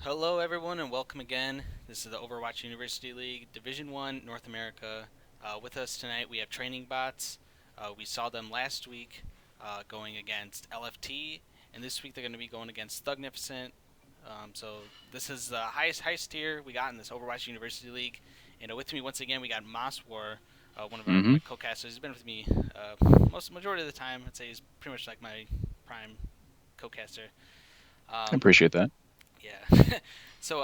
Hello, everyone, and welcome again. This is the Overwatch University League Division One North America. With us tonight, we have Training Bots. We saw them last week going against LFT, and this week they're going to be going against Thugnificent. So this is the highest tier we got in this Overwatch University League. And with me once again, we got War, one of Hmm. my co-casters. He's been with me majority of the time. I'd say he's pretty much like my prime co-caster. I Um, appreciate that. Yeah. So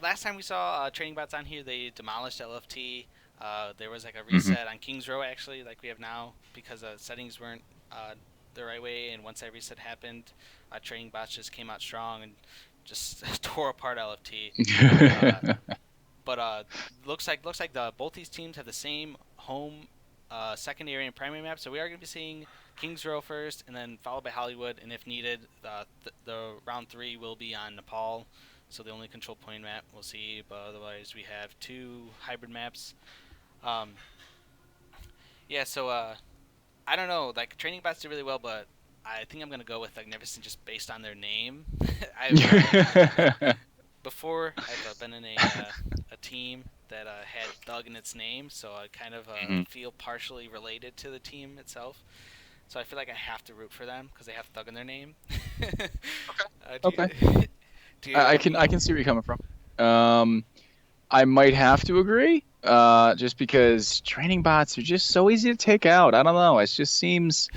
last time we saw Training Bots on here, they demolished LFT. There was like a Hmm. reset on Kings Row actually, like we have now, because settings weren't the right way. And once that reset happened, Training Bots just came out strong and just tore apart LFT. Uh, but looks like both these teams have the same home, secondary, and primary map. So we are going to be seeing Kings Row first, and then followed by Hollywood. And if needed, the round three will be on Nepal. So the only control point map we'll see. But otherwise, we have two hybrid maps. Um, yeah. So I don't know. Like Training Bots do really well, but I think I'm gonna go with Magnificent just based on their name. I've before I've been in a team that had Thug in its name, so I kind of Hmm. feel partially related to the team itself. So I feel like I have to root for them because they have Thug in their name. Do you Okay. do you I have can any? I can see where you're coming from. I might have to agree. Just because training bots are just so easy to take out. I don't know. It just seems.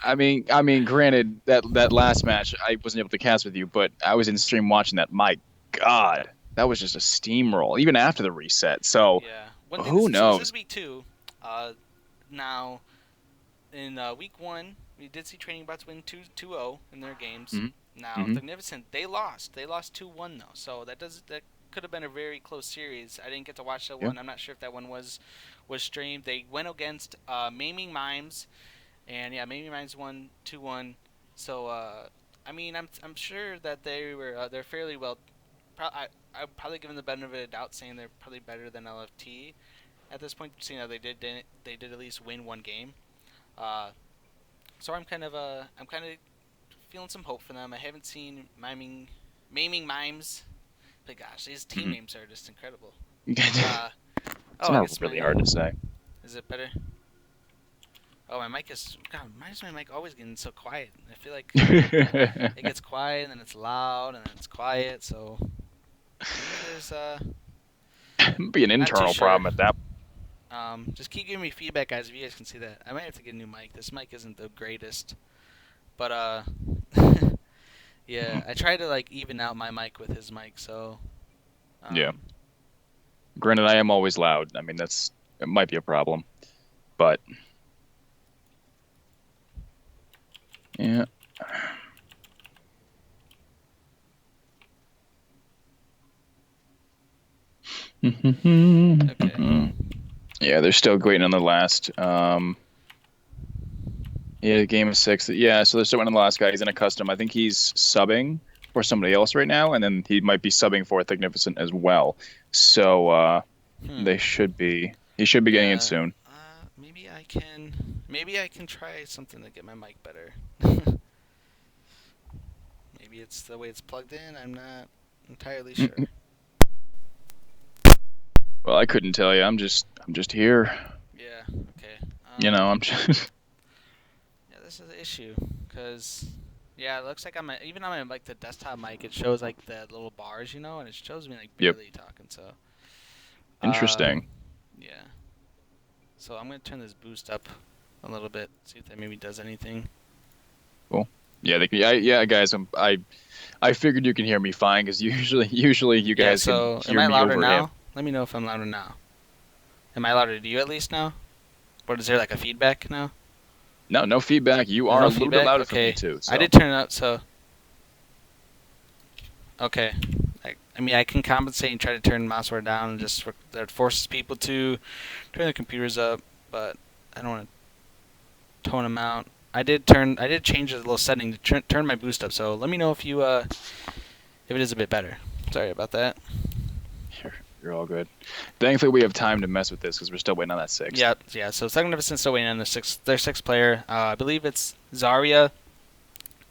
Granted that last match I wasn't able to cast with you, but I was in stream watching that. My God, that was just a steamroll, even after the reset. So Yeah. One thing. who So this is knows? week two. Now in week one, we did see Training Bots win 2-0 in their games. Hmm. Now, Hmm. Thugnificent, they lost. They lost 2-1 though. So that could have been a very close series. I didn't get to watch that Yeah. one. I'm not sure if that one was streamed. They went against Maiming Mimes, and yeah, Maiming Mimes won 2-1. So I'm sure that they're fairly well. I'd probably give them the benefit of the doubt, saying they're probably better than LFT at this point. Seeing how they did at least win one game. Uh, so I'm kind of feeling some hope for them. I haven't seen Maiming Mimes, but gosh, these team Hmm. names are just incredible. It's Uh, oh, I not guess really my hard to say. is it better? Oh, my mic is God. Why is my mic always getting so quiet? I feel like it gets quiet and then it's loud and then it's quiet. So maybe there's Be an not too internal sure. problem at that. Just keep giving me feedback, guys. If you guys can see that, I might have to get a new mic. This mic isn't the greatest, but yeah, I try to like even out my mic with his mic, so Yeah. um, Granted, I am always loud. It might be a problem, but yeah. okay. Yeah, they're still waiting on the last. Yeah, game of six. Yeah, so they're still waiting on the last guy. He's in a custom. I think he's subbing for somebody else right now, and then he might be subbing for Thugnificent as well. So Hmm. they should be. He should be getting it Yeah. soon. Maybe I can try something to get my mic better. Maybe it's the way it's plugged in. I'm not entirely sure. Well, I couldn't tell you. I'm just here. Yeah. Okay. I'm just. Yeah, this is an issue because yeah, it looks like even on my like the desktop mic, it shows like the little bars, and it shows me like Yep. barely talking. So uh, Interesting. yeah. So I'm gonna turn this boost up a little bit, see if that maybe does anything. Cool. Yeah, yeah, guys. I figured you can hear me fine because usually you Yeah. guys can So am hear I me louder over him. now? Let me know if I'm louder now. Am I louder to you at least now? Or is there like a feedback now? No, no feedback. You There's are no a little bit feedback. louder for me Okay. too. I So did turn it up. So okay. I can compensate and try to turn mouseware down, and that forces people to turn their computers up, but I don't want to tone them out. I did change a little setting to turn my boost up. So let me know if it is a bit better. Sorry about that. you're all good. Thankfully, we have time to mess with this because we're still waiting on that sixth. Yeah, yeah. So Thugnificent still waiting on their sixth player. I believe it's Zarya.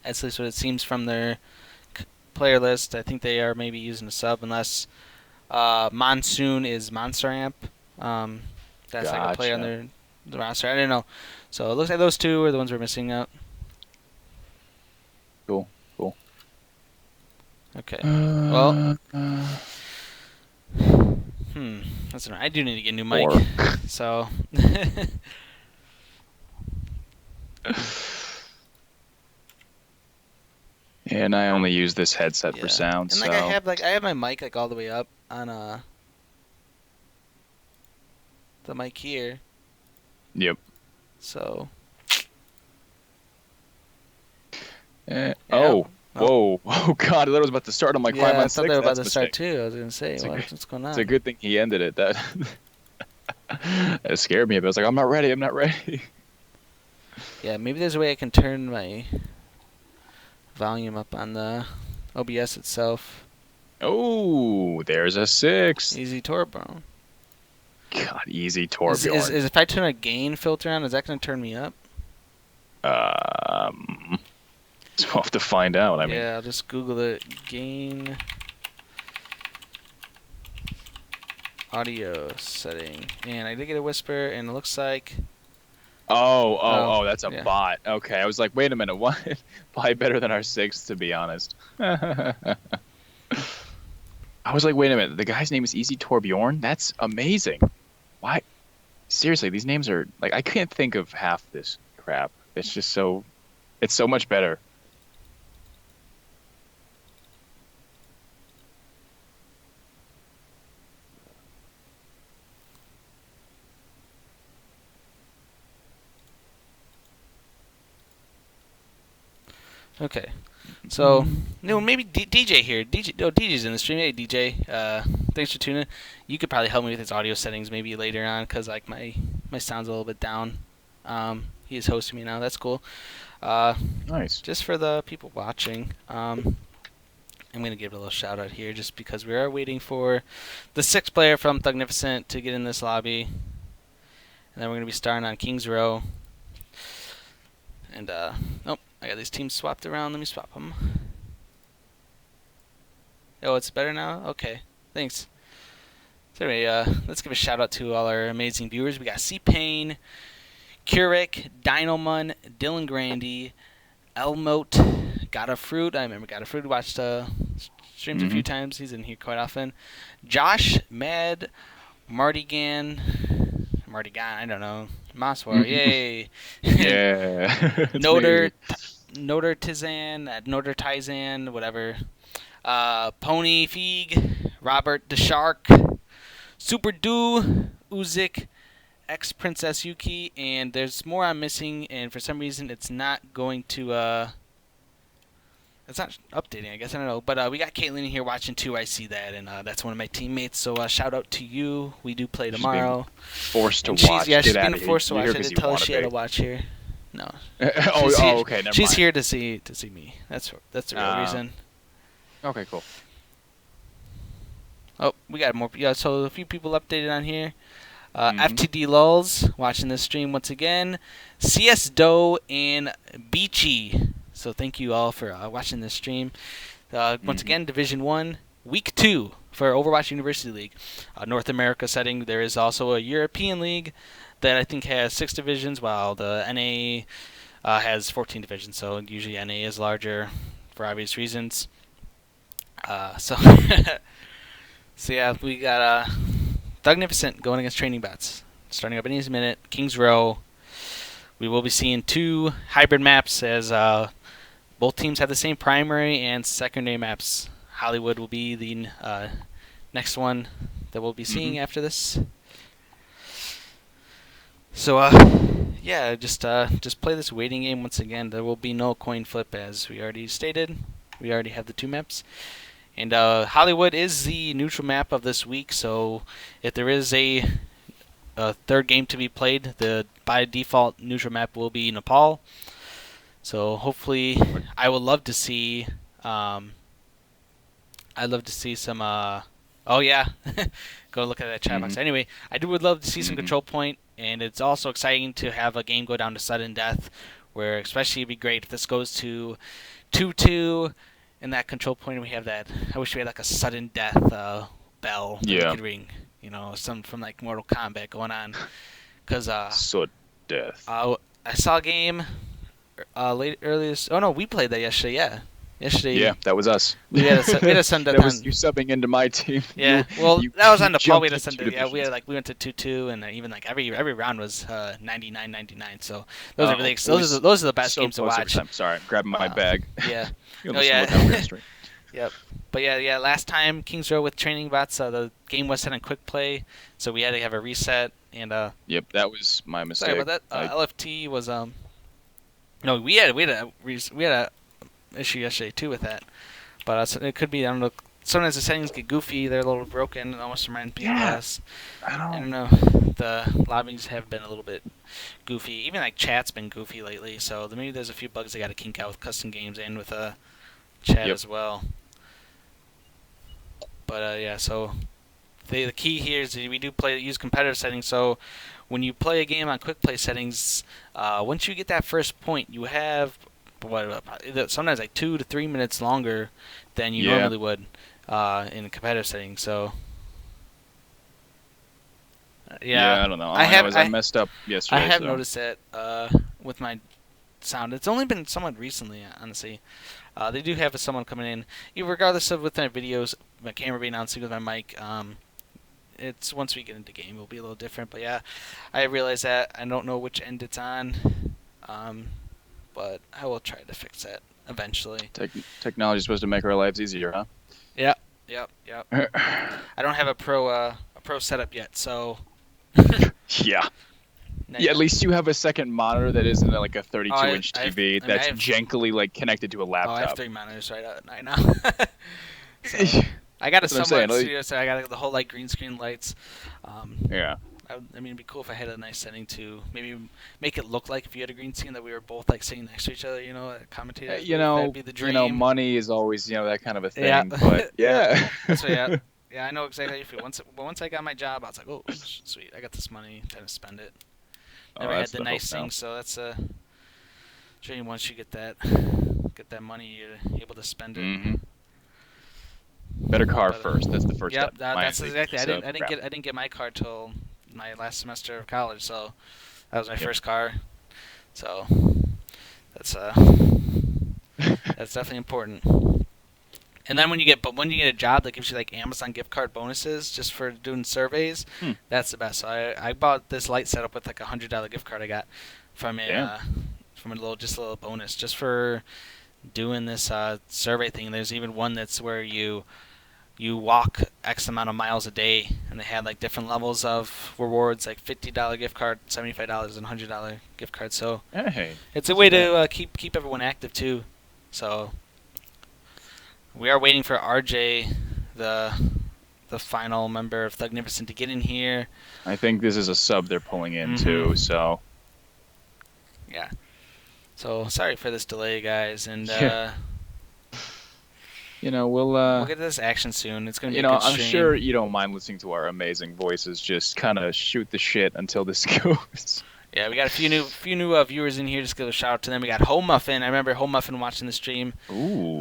At least what it seems from their player list. I think they are maybe using a sub unless Monsoon is Monster Amp. That's like a player on Gotcha. the roster. I don't know. So it looks like those two are the ones we're missing out. Cool. Cool. Okay. Well, Uh, that's right. I do need to get a new mic. four. So. And I only use this headset for sound, And so I have my mic like all the way up on the mic here. yep. So. Eh, Yeah. oh, whoa, oh God! I thought I was about to start. I'm like Yeah, 5 on I thought they 6. were about That's a to start mistake. too. I was gonna say, what's going on? It's a good thing he ended it. That that scared me a bit. I was like, I'm not ready. I'm not ready. Yeah, maybe there's a way I can turn my volume up on the OBS itself. Oh, there's a 6. Easy turbo. God, easy Is Torbjorn. if I turn a gain filter on, is that gonna turn me up? So I'll have to find out. I mean, Yeah, I'll just Google it. Gain audio setting, and I did get a whisper, and it looks like that's a yeah. bot. Okay, I was like, wait a minute, what? Probably better than our 6, to be honest. I was like, wait a minute, the guy's name is Easy Torbjorn? That's amazing. Why? Seriously, these names are like, I can't think of half this crap. It's just so, it's so much better. Okay. So, maybe DJ here. DJ's in the stream. Hey, DJ. Thanks for tuning. You could probably help me with his audio settings maybe later on, cause like my sound's a little bit down. He is hosting me now. That's cool. Nice. Just for the people watching, I'm gonna give a little shout out here, just because we are waiting for the 6th player from Thugnificent to get in this lobby, and then we're gonna be starting on Kings Row. And nope. I got these teams swapped around. Let me swap them. Oh, it's better now? Okay. Thanks. So anyway, let's give a shout out to all our amazing viewers. We got C-Pain, Keurig, Dinomun, Dylan Grandy, Elmote, Gotta Fruit. I remember Gotta Fruit. Watched streams a few times. He's in here quite often. Josh, Mad, Mardigan, I don't know. Mosswar, yay. Yeah. Noder Tizan, whatever. Pony Feig, Robert the Shark, Super Do, Uzik, X Princess Yuki, and there's more I'm missing, and for some reason it's not going to it's not updating, I guess. I don't know. But we got Caitlin here watching too. I see that, and that's one of my teammates. So shout out to you. We do play tomorrow. Forced to and watch. She's being forced to watch. I didn't tell her she had to watch here. No. Okay. Never She's mind. here to see me. That's the real reason. Okay, cool. Oh, we got more. Yeah, so a few people updated on here. FTD Lulz watching this stream once again. CS Doe and Beachy. So thank you all for watching this stream. Once again, Division 1, Week 2 for Overwatch University League. North America setting. There is also a European League that I think has 6 divisions, while the NA has 14 divisions. So usually NA is larger for obvious reasons. So yeah, we got Thugnificent going against Training Bots. Starting up any minute. Kings Row. We will be seeing 2 hybrid maps, as both teams have the same primary and secondary maps. Hollywood will be the next one that we'll be seeing after this. So yeah, just play this waiting game once again. There will be no coin flip, as we already stated. We already have the 2 maps. And Hollywood is the neutral map of this week, so if there is a 3rd game to be played, the by default neutral map will be Nepal. So hopefully, I would love to see. I'd love to see some. Oh yeah, go look at that chat box. Anyway, would love to see some control point, and it's also exciting to have a game go down to sudden death, where especially it'd be great if this goes to 2-2. in that control point we have that. I wish we had like a sudden death bell that we Yeah. could ring. Some from like Mortal Kombat going on. Cause So death. I saw a game late earliest. Oh no, we played that yesterday. Yeah, yesterday Yeah, that was us. we had a sudden death That was on. you subbing into my team. Yeah, You well, you that was you on Nepal. We jumped had a up two Sunday. Yeah, divisions. we went to 2-2, and even like every round was 99-99. So those are Oh, really it was those are the best so games to close every watch. time. Sorry, I'm grabbing my bag. Yeah. You Oh almost yeah. look out real straight. Yep. But yeah. Last time Kings Row with training bots, the game was set in quick play, so we had to have a reset. And Yep, that was my sorry mistake. about that. I LFT was no, we had a issue yesterday too with that. But it could be, I don't know. Sometimes the settings get goofy. They're a little broken. It almost reminds me of yeah, us. I I don't. don't know. The lobbies have been a little bit goofy. Even like chat's been goofy lately. So maybe there's a few bugs they got to kink out with custom games and with chat Yep. as well. But yeah, so the key here is that we do use competitive settings. So when you play a game on quick play settings, once you get that first point, you have sometimes like 2 to 3 minutes longer than you Yeah. normally would in competitive settings. So Yeah, yeah, I don't know. All I I know have is I messed up I yesterday. have So noticed that with my sound. It's only been somewhat recently, honestly. They do have someone coming in, regardless of with my videos, my camera being on sync with my mic. It's once we get into game, it'll be a little different. But yeah, I realize that I don't know which end it's on, um, but I will try to fix that eventually. technology is supposed to make our lives easier, huh? Yep, yep. I don't have a pro setup yet, so Yeah. no, Yeah, at least you have a second monitor that isn't like a 32-inch I have, TV I mean, that's I have, jankily like connected to a I have laptop. 3 monitors right now. So I got a That's what I'm saying. somewhat studio, so I got the whole like green screen lights. Yeah. I mean, it'd be cool if I had a nice setting to maybe make it look like if you had a green screen that we were both like sitting next to each other, commentating. That'd be the dream. Money is always, that kind of a Yeah, thing. But yeah. yeah. That's what. Yeah, yeah. I know exactly how you feel. Once I got my job, I was like, oh, sweet, I got this money, time to spend it. Oh, Never had that's the the nice hope now. thing, so that's a dream. Once you get that money, you're able to spend it. Hmm. Better car But, first. That's the first yep, step. that's Mine exactly. is, crap. I didn't get my car till my last semester of college, so that was my Yep. first car. So that's that's definitely important. And then when you get a job that gives you like Amazon gift card bonuses just for doing surveys, Hmm. that's the best. So I bought this light setup with like $100 gift card I got from Damn. from a little bonus just for doing this survey thing. There's even one that's where you walk X amount of miles a day, and they had like different levels of rewards, like $50 gift card, $75, and $100 gift card. So Hey. it's a way to keep everyone active too. So we are waiting for RJ, the final member of Thugnificent, to get in here. I think this is a sub they're pulling in too. Mhm. So Yeah. So sorry for this delay, guys, and Yeah. We'll we'll get to this action soon. It's gonna be a good I'm stream. sure you don't mind listening to our amazing voices just kind of shoot the shit until this goes. Yeah, we got a few new viewers in here. Just give a shout out to them. We got Home Muffin. I remember Home Muffin watching the stream Ooh.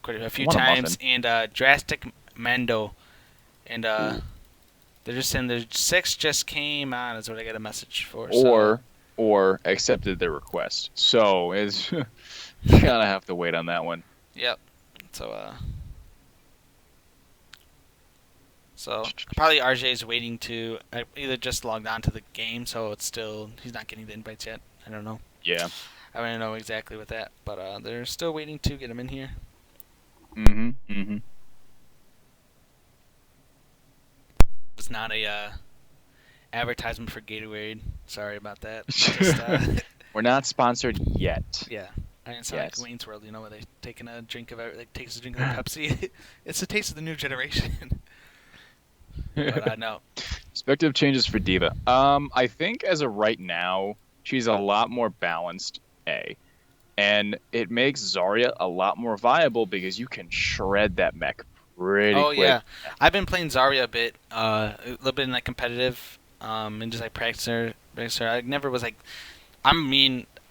quite a few What a times, muffin. and Drastic Mando, and Ooh. they're just saying the 6 just came on. Is what I got a message for. So. Or accepted their request. So it's you kind of have to wait on that one. Yep. So probably RJ is waiting to either just logged on to the game, so he's not getting the invites yet. I don't know. Yeah. I don't know exactly with that, but they're still waiting to get him in here. Mhm. Mhm. It's not a advertisement for Gatorade. Sorry about that. Just, We're not sponsored yet. yeah. I mean, it's not Yes. like Wayne's World, where they taking a drink of takes a drink of Pepsi. It's the taste of the new generation. But no. Perspective changes for Diva. I think as of right now, she's a lot more balanced. And it makes Zarya a lot more viable because you can shred that mech pretty Oh quick. yeah, I've been playing Zarya a bit, a little bit in like competitive, and just like practice her. I never was like, I'm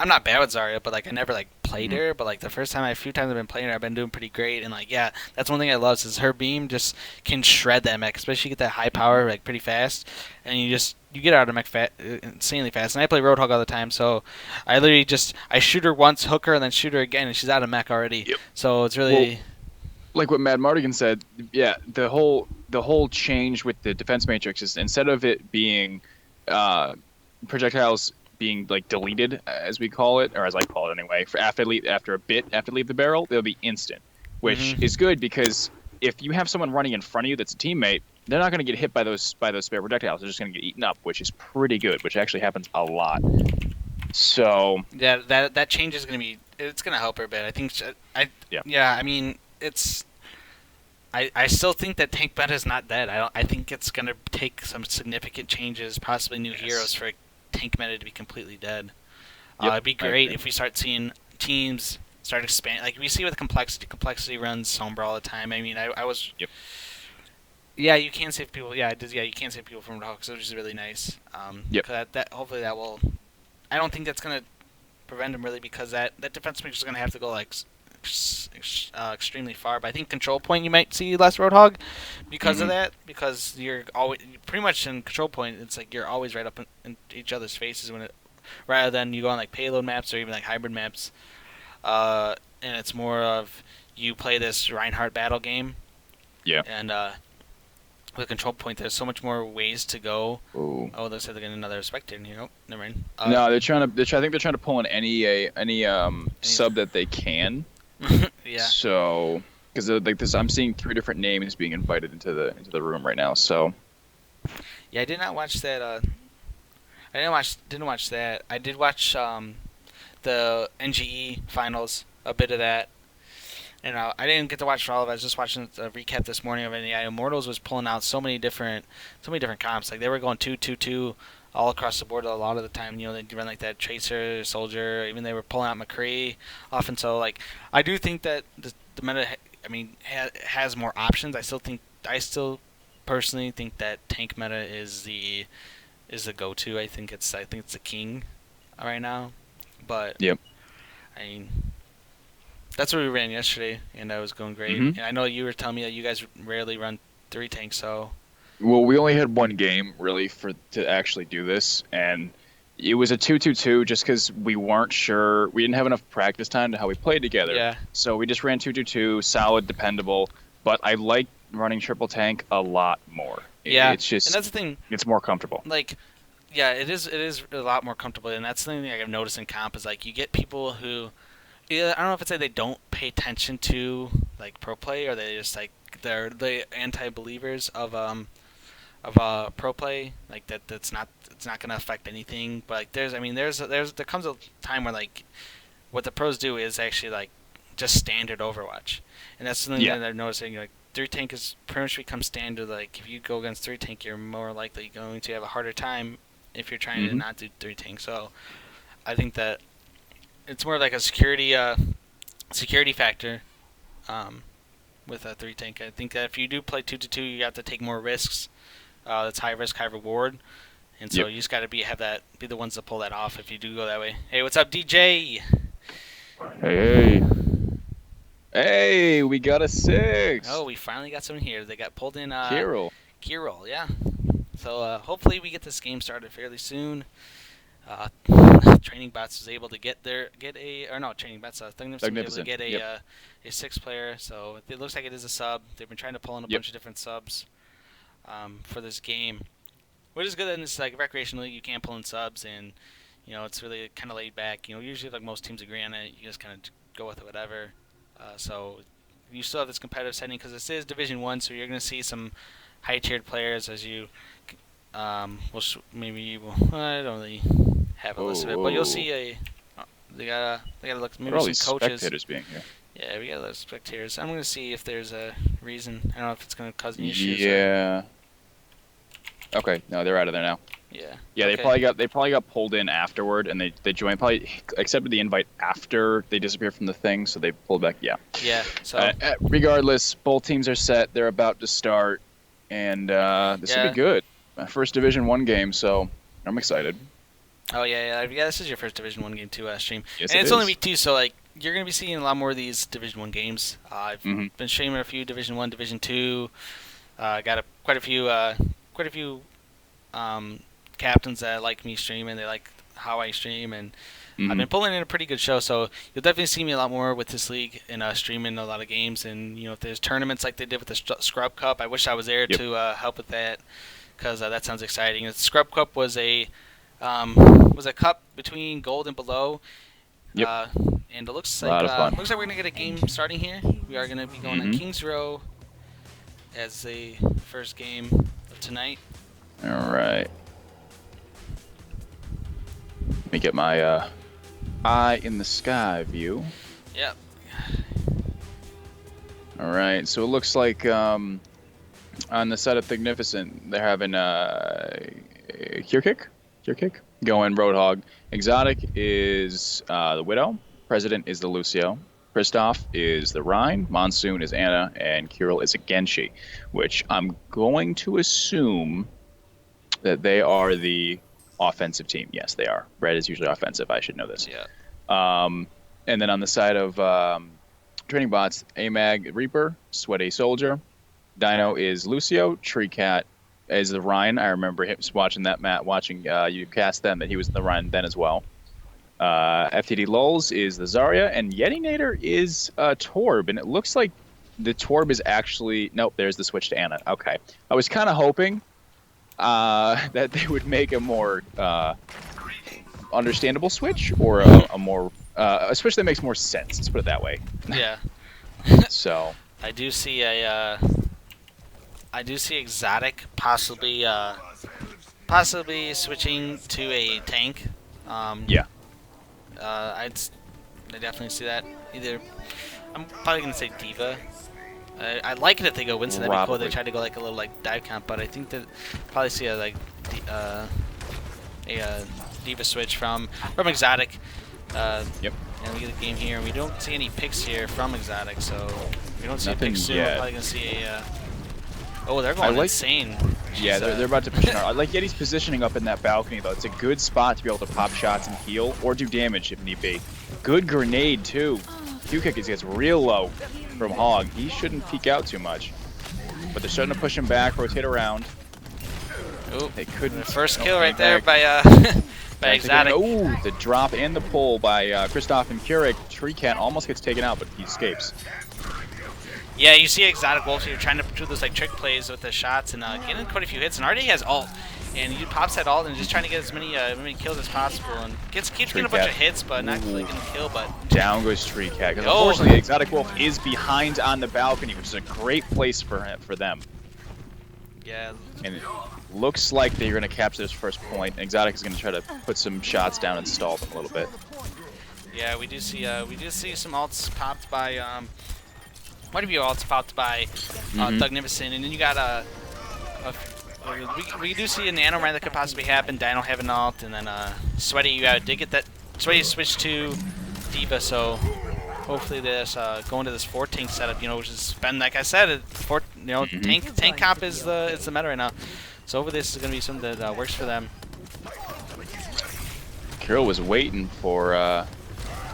not bad with Zarya, but like I never like played her, but like the a few times I've been playing her, I've been doing pretty great. And like, yeah, that's one thing I love is her beam just can shred that mech, especially you get that high power like pretty fast, and you get out of mech insanely fast. And I play Roadhog all the time, so I literally I shoot her once, hook her, and then shoot her again, and she's out of mech already. Yep. So it's Well, really like what Mad Mardigan said, yeah, the whole change with the defense matrix is instead of it being projectiles being like deleted, as we call it, or as I call it anyway, for after a bit after leave the barrel, they'll be instant, which mm-hmm. is good because if you have someone running in front of you that's a teammate, they're not going to get hit by those spare projectiles. They're just going to get eaten up, which is pretty good, which actually happens a lot. So yeah, that change is it's gonna help her a bit. I think yeah. I mean it's. I still think that tank meta is not dead. I think it's gonna take some significant changes, possibly new heroes, for tank meta to be completely dead. It'd be great if we start seeing teams start expanding, like we see with complexity. Complexity runs Sombra all the time. I mean, I was. Yep. Yeah, you can save people. Yeah, you can save people from Roadhog, which is really nice. Yep. That hopefully that will. I don't think that's gonna prevent him really because that defense mix is gonna have to go like extremely far. But I think control point you might see less Roadhog because of that. Because you're always pretty much in control point. It's like you're always right up in each other's faces rather than you go on like payload maps or even like hybrid maps. And it's more of you play this Reinhardt battle game. Yeah. And with control point, there's so much more ways to go. Ooh. Oh, looks like they're getting another spectator in here. Oh, never mind. No, they're trying to. I think they're trying to pull in any sub that they can. Yeah. So, because like this, I'm seeing 3 different names being invited into the room right now. So. Yeah, I did not watch that. I didn't watch that. I did watch the NGE finals, a bit of that. And I didn't get to watch all of it. I was just watching a recap this morning of it. Yeah, Immortals was pulling out so many different comps. Like they were going 2-2-2 all across the board a lot of the time. You know, they'd run like that Tracer, Soldier. Even they were pulling out McCree often. So like, I do think that the meta, has more options. I still personally think that tank meta is the go-to. I think it's the king right now. But yep. I mean. That's what we ran yesterday, and that was going great. Mm-hmm. And I know you were telling me that you guys rarely run 3 tanks, so. Well, we only had one game really to actually do this, and it was a 2-2-2 just because we weren't sure. We didn't have enough practice time to how we played together. Yeah. So we just ran 2-2-2, solid, dependable. But I like running triple tank a lot more. Yeah. It's just. And that's the thing. It's more comfortable. Like, yeah, it is a lot more comfortable, and that's the thing I've noticed in comp is like you get people who. Yeah, I don't know if it's like they don't pay attention to like pro play or they just like they're the anti-believers of pro play, like it's not gonna affect anything. But like there comes a time where like what the pros do is actually like just standard Overwatch, and that's something that they're noticing. Like 3 tank is pretty much become standard. Like if you go against 3 tank, you're more likely going to have a harder time if you're trying to not do 3 tank. So I think that. It's more like a security factor with a 3 tank. I think that if you do play 2-2, you have to take more risks. That's high risk, high reward, and so you just got to be the ones to pull that off if you do go that way. Hey, what's up, DJ? Hey, we got a 6. Oh, we finally got someone here. They got pulled in. Kirill, yeah. So hopefully we get this game started fairly soon. Training Bots was able to Thugnificent was able to get a 6 player, so it looks like it is a sub. They've been trying to pull in a bunch of different subs for this game, which is good in this like recreational league. You can pull in subs, and it's really kind of laid back. Usually like most teams agree on it. You just kind of go with it, whatever. So you still have this competitive setting because this is Division 1, so you're going to see some high tiered players as you. I don't really have a list of it, but you'll see they gotta look maybe all some these coaches. Spectators being here. Yeah, we got a lot of spectators. I'm gonna see if there's a reason. I don't know if it's gonna cause any issues. Yeah. Okay, no, they're out of there now. Yeah. Yeah, okay. they probably got pulled in afterward, and they joined. Probably accepted the invite after they disappeared from the thing, so they pulled back. Yeah. Yeah. So. Regardless, both teams are set. They're about to start, and this will be good. My first Division 1 game, so I'm excited. Oh yeah. This is your first Division 1 game too, stream. Yes, and it's only week 2, so like you're going to be seeing a lot more of these Division 1 games. I've Hmm. been streaming a few Division 1, Division 2. Got quite a few captains that like me streaming. They like how I stream, and I've Hmm. been pulling in a pretty good show. So you'll definitely see me a lot more with this league and streaming a lot of games. And if there's tournaments like they did with the Scrub Cup, I wish I was there Yep. to help with that because that sounds exciting. The Scrub Cup was a cup between gold and below. Yep. Uh, and it A lot of fun. looks like we're gonna get a game starting here. We are gonna be going at Hmm. Kings Row as the first game of tonight. All right. Let me get my eye in the sky view. Yep. All right. So it looks like on the side of Thugnificent, they're having Cure Kick going Roadhog. Exotic is the Widow. President is the Lucio. Kristoff is the Rhine. Monsoon is Anna, and Kirill is a Genshi, which I'm going to assume that they are the offensive team. Yes, they are. Red is usually offensive. I should know this. Yeah. And then on the side of training bots, Amag Reaper, Sweaty Soldier. Dino is Lucio. Tree Cat is the Rhine. I remember him watching that, Matt, watching you cast them, that he was in the Rhine then as well. FTD Lulz is the Zarya, and Yetinator is Torb, and it looks like the Torb is actually... Nope, there's the switch to Anna. Okay. I was kind of hoping that they would make a more understandable switch, or a more... a switch that makes more sense, let's put it that way. Yeah. So... I do see Exotic possibly switching to a tank. Yeah. I definitely see that. Either I'm probably gonna say Diva. I like it if they go Winston. That'd be cool. They Probably. try to go like a little like dive comp, but I think that probably see a Diva switch from Exotic. Yep. And we get a game here, and we don't see any picks here from Exotic, so we don't see a Nothing pick soon. yet. We're probably gonna see a. Oh, they're going insane. Yeah, Jeez, they're about to push it hard. I like Yeti's positioning up in that balcony, though. It's a good spot to be able to pop shots and heal, or do damage if need be. Good grenade, too. Q-Kick gets real low from Hog. He shouldn't peek out too much. But they're starting to push him back, rotate around. Oh, They couldn't. the first Nope, kill right there back. by Exotic. Oh, the drop and the pull by Kristoff and Keurig. Tree Cat almost gets taken out, but he escapes. Yeah, you see Exotic Wolf here trying to do those like trick plays with the shots and getting quite a few hits. And already has ult, and he pops that ult and just trying to get as many kills as possible. And keeps getting a bunch of hits, but not really getting a kill. But down goes Tree Cat, because Oh. unfortunately Exotic Wolf is behind on the balcony, which is a great place for them. yeah, And it looks like they're going to capture this first point. Exotic is going to try to put some shots down and stall them a little bit. yeah, we do see some ults popped by quite a few ults popped by Thugnificent, and then you got we do see a nano round that could possibly happen. Dino have an ult, and then Sweaty, you did get that Sweaty switch to Diva, so hopefully this going to this 4 tank setup, which has been, like I said, tank comp is the meta right now. So hopefully this is gonna be something that works for them. Kirill was waiting for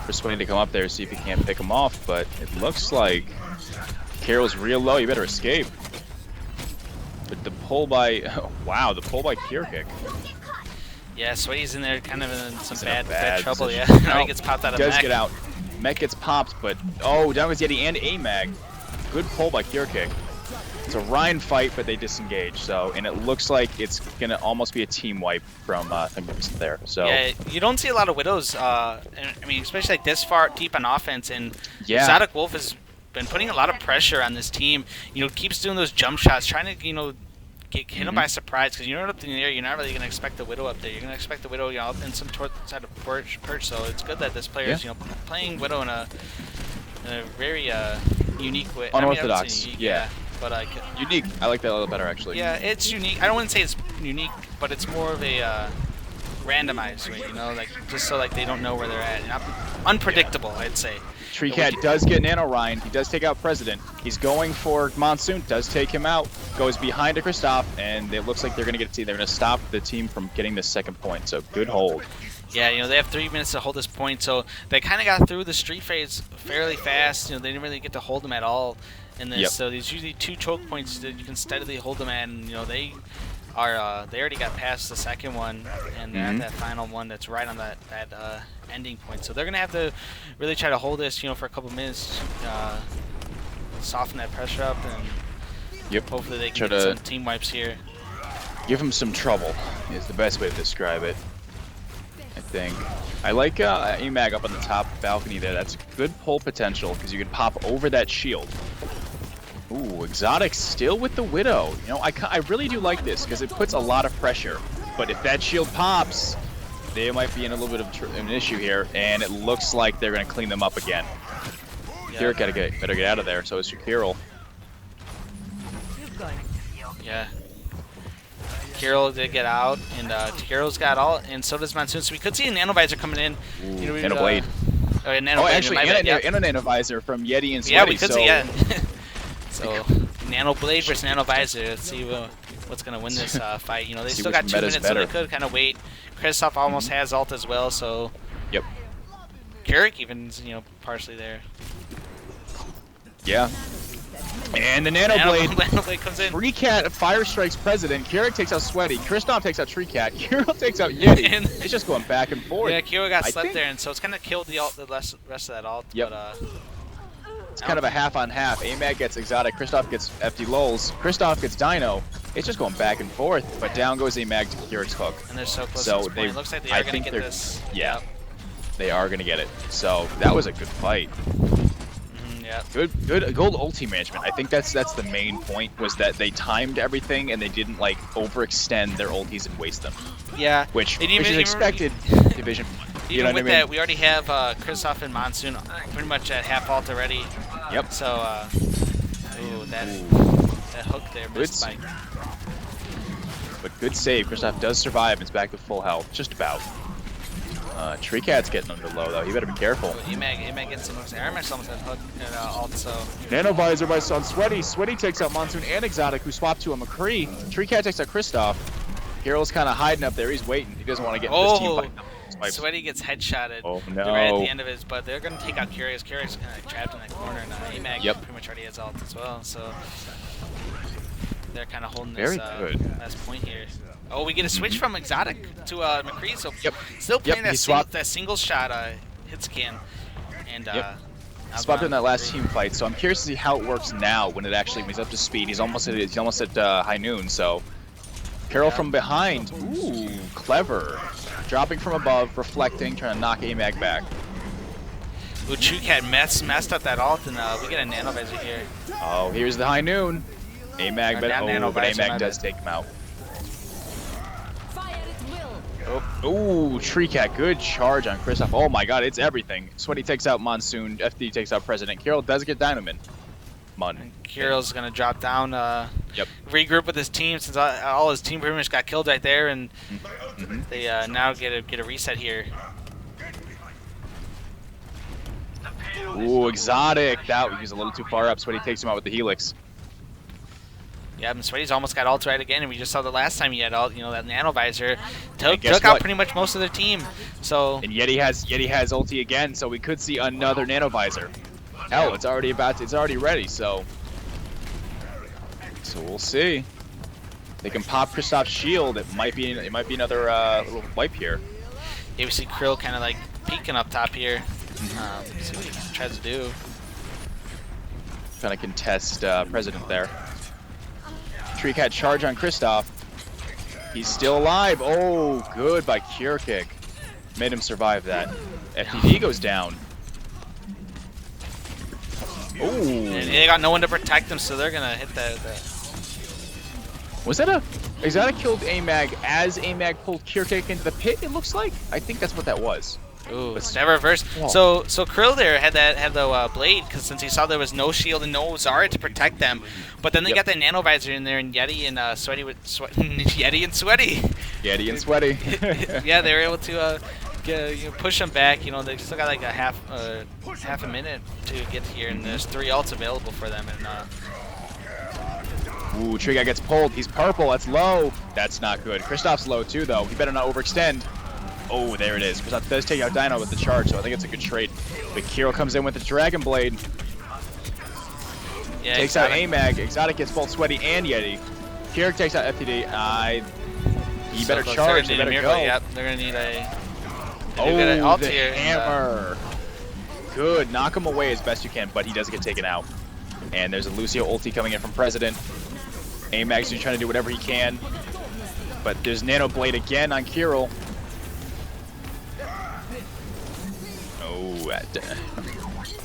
Sweaty to come up there, see if he can't pick him off, but it looks like Kirill's real low. You better escape. But the pull by the pull by Cure Kick. Yeah, Sweaty's in there kind of in some He's in a bad trouble. position. Yeah, now No, he gets popped out of does mech. get out. Mech gets popped, but down goes Yeti and Amag. Good pull by Cure Kick. It's a Ryan fight, but they disengage. So, and it looks like it's gonna almost be a team wipe from Thugnificent there. So Yeah, you don't see a lot of Widows. I mean, especially like this far deep on offense, and yeah, Exotic Wolf has been putting a lot of pressure on this team. Keeps doing those jump shots, trying to hit him by surprise, because you're up in the air. You're not really gonna expect the Widow up there. You're gonna expect the Widow in some side of perch. So it's good that this player is playing Widow in a very unique way. Unorthodox. I would say unique, Yeah. But unique. I like that a little better actually. yeah, it's unique. I don't want to say it's unique, but it's more of a randomized way, like just so like they don't know where they're at. Unpredictable, I'd say. Tree Cat does get Nano Ryan. He does take out President. He's going for Monsoon. Does take him out. Goes behind to Kristoff, and it looks like they're going to get. They're going to stop the team from getting the second point. So good hold. Yeah, they have 3 minutes to hold this point, so they kind of got through the street phase fairly fast. They didn't really get to hold them at all in this. Yep. So there's usually 2 choke points that you can steadily hold them at, and they are they already got past the second one, and they're at that final one that's right on that ending point. So they're gonna have to really try to hold this, for a couple minutes, soften that pressure up, and hopefully they can get some team wipes here. Give them some trouble is the best way to describe it, I think. I like AMAG up on the top balcony there. That's good pull potential because you can pop over that shield. Ooh, Exotic still with the Widow. I really do like this because it puts a lot of pressure. But if that shield pops, they might be in a little bit of an issue here, and it looks like they're going to clean them up again. Yeah. Better get out of there. So is Shakiril. Yeah. Kirill did get out, and Kiril's got all, and so does Monsoon. So we could see a Nanovisor coming in. Ooh, Nanoblade. Actually, and a Nanovisor from Yeti and Sweaty. Yeah, we could see, yeah. So, Nanoblade versus Nanovisor. Let's see what's going to win this fight. They still got 2 minutes, so they could kind of wait. Kristoff almost has ult as well, so... Yep. Keurig even's, partially there. Yeah. And the Nanoblade comes in. Tree Cat fire strikes President. Keurig takes out Sweaty. Kristoff takes out Tree Cat. Keurig takes out Yeti. It's just going back and forth. Yeah, Keurig got slept there, and so it's kind of killed the rest of that ult. Yep. But, it's kind of a half on half. AMAG gets Exotic. Kristoff gets FD Lols. Kristoff gets Dino. It's just going back and forth. But down goes AMAG to Keurig's hook. And they're so close to this point. It looks like they are going to get this. Yeah. They are going to get it. So that was a good fight. Yeah. Good gold ulti management. I think that's the main point, was that they timed everything and they didn't overextend their ultis and waste them. Yeah. Which is expected Division 1. Even with that, we already have Kristoff and Monsoon pretty much at half ult already. Yep. So, that hook there missed by. But good save. Kristoff does survive. It's back to full health, just about. Tree Cat's getting under low though. You better be careful. AMAG gets some hooks. Aramex almost had hook and ult, so. Nanovisor by Son Sweaty. Sweaty takes out Monsoon and Exotic, who swapped to a McCree. Tree Cat takes out Kristoff. Hero's kind of hiding up there. He's waiting. He doesn't want to get into this team fight. Sweaty gets headshotted no. right at the end of his, but they're going to take out Curious. Curious is kind of trapped in that corner, and AMAG pretty much already has ult as well, so they're kind of holding this last point here. Oh, we get a switch from Exotic to McCree, so still playing that single shot hit scan. And swapped in that last team fight, so I'm curious to see how it works now when he's up to speed. He's almost at high noon, so Carol from behind. Ooh, clever. Dropping from above, reflecting, trying to knock AMAG back. Ooh, True Cat messed up that ult, and we get a Nanovisor here. Oh, here's the high noon. AMAG, but AMAG does take him out. Oh, Tree Cat, good charge on Kristoff. Oh my god, it's everything. Sweaty takes out Monsoon, FD takes out President. Kirill does get Dynaman. Kirill's gonna drop down, regroup with his team since all his team pretty much got killed right there, and they now get a reset here. Ooh, Exotic. That was a little too far up. Sweaty takes him out with the Helix. Yeah, and Sweaty's almost got ult right again, and we just saw the last time he had ult, that Nanovisor took out pretty much most of their team. So and Yeti has ulti again, so we could see another Nanovisor. Hell, it's already ready, so we'll see. They can pop Kristoff's shield. It might be another little wipe here. Yeah, we see Krill kind of peeking up top here. See what he tries to do. Trying to contest President there. Tree Cat charge on Kristoff. He's still alive. Oh, good by Cure Kick. Made him survive that. FTD goes down. Ooh. And they got no one to protect them, so they're gonna hit that. Was that Exotic killed AMAG as AMAG pulled Cure Kick into the pit? It looks like. I think that's what that was. Ooh, it's never reversed. Oh. So Krill there had the blade, because since he saw there was no shield and no Zarya to protect them, but then they got the Nanovisor in there, and Yeti and Sweaty with Yeti and Sweaty. Yeti and Sweaty. Yeah, they were able to push them back. They still got a half a minute to get here, and there's 3 ults available for them. And ooh, Tree Guy gets pulled. He's purple. That's low. That's not good. Kristoff's low too, though. He better not overextend. Oh, there it is. Kristoff does take out Dino with the charge, so I think it's a good trade. But Kiro comes in with the Dragon Blade. Yeah, Takes out AMAG. Exotic gets both Sweaty and Yeti. Kiro takes out FTD. He better charge. He better go. Yep, they're going to need a... Oh, the hammer. Good. Knock him away as best you can, but he does get taken out. And there's a Lucio ulti coming in from President. AMAG's trying to do whatever he can. But there's Nano Blade again on Kirill. Oh,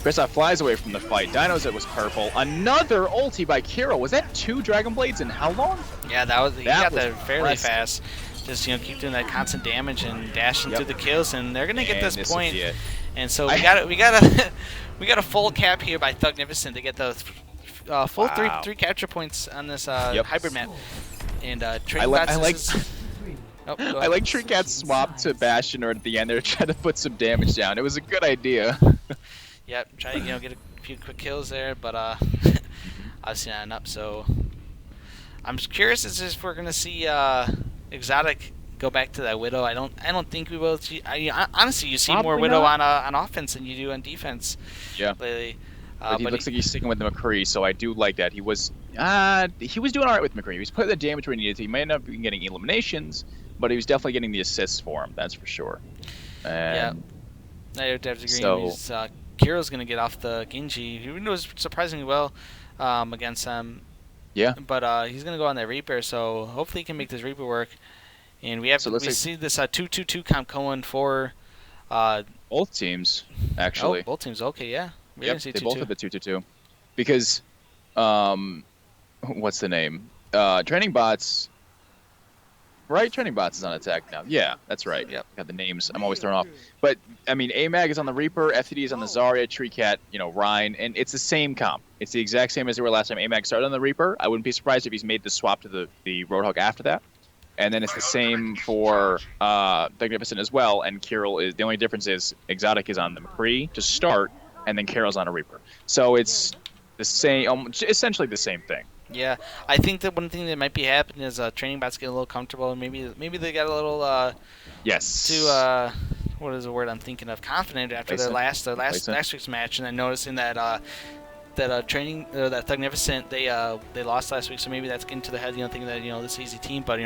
Kristoff flies away from the fight. Dino's it was purple. Another ulti by Kirill. Was that 2 Dragon Blades in how long? Yeah, he got that fairly fast. Just, you know, keep doing that constant damage and dashing through the kills, and they're gonna get this point. And so we got a full cap here by Thugnificent to get the full three capture points on this hybrid map. And I like Trickat's swap to Bastion, or at the end they're trying to put some damage down. It was a good idea. Yep, try to get a few quick kills there, but obviously not enough. So I'm just curious as if we're gonna see Exotic go back to that Widow. I don't think we will. Honestly, you see more Widow on offense than you do on defense. Yeah. Lately. But he looks like he's sticking with the McCree, so I do like that. He was doing all right with McCree. He was putting the damage where he needed to. He might not be getting eliminations, but he was definitely getting the assists for him. That's for sure. And yeah, I have to agree. So, Kiro's going to get off the Genji. He was surprisingly well against him. Yeah. But he's going to go on that Reaper, so hopefully he can make this Reaper work. And we see this 2-2-2 comp going for both teams, actually. Oh, both teams. Okay, yeah. Yep, they both have the 2-2-2. Because, what's the name? Training Bots. Right? Training Bots is on attack now. Yeah, that's right. Yep. Got the names. I'm always thrown off. But, I mean, AMAG is on the Reaper, FTD is on the Zarya, Treecat, Rhine, and it's the same comp. It's the exact same as they were last time AMAG started on the Reaper. I wouldn't be surprised if he's made the swap to the Roadhog after that. And then it's the same for Thugnificent as well, and Kirill is... The only difference is Exotic is on the McCree to start, and then Carol's on a Reaper. So it's the same, essentially the same thing. Yeah, I think that one thing that might be happening is Training Bots get a little comfortable, and maybe they got a little what is the word I'm thinking of? Confident after their last week's match, and then noticing that that Thugnificent they lost last week, so maybe that's getting to the head, thinking that this is an easy team, but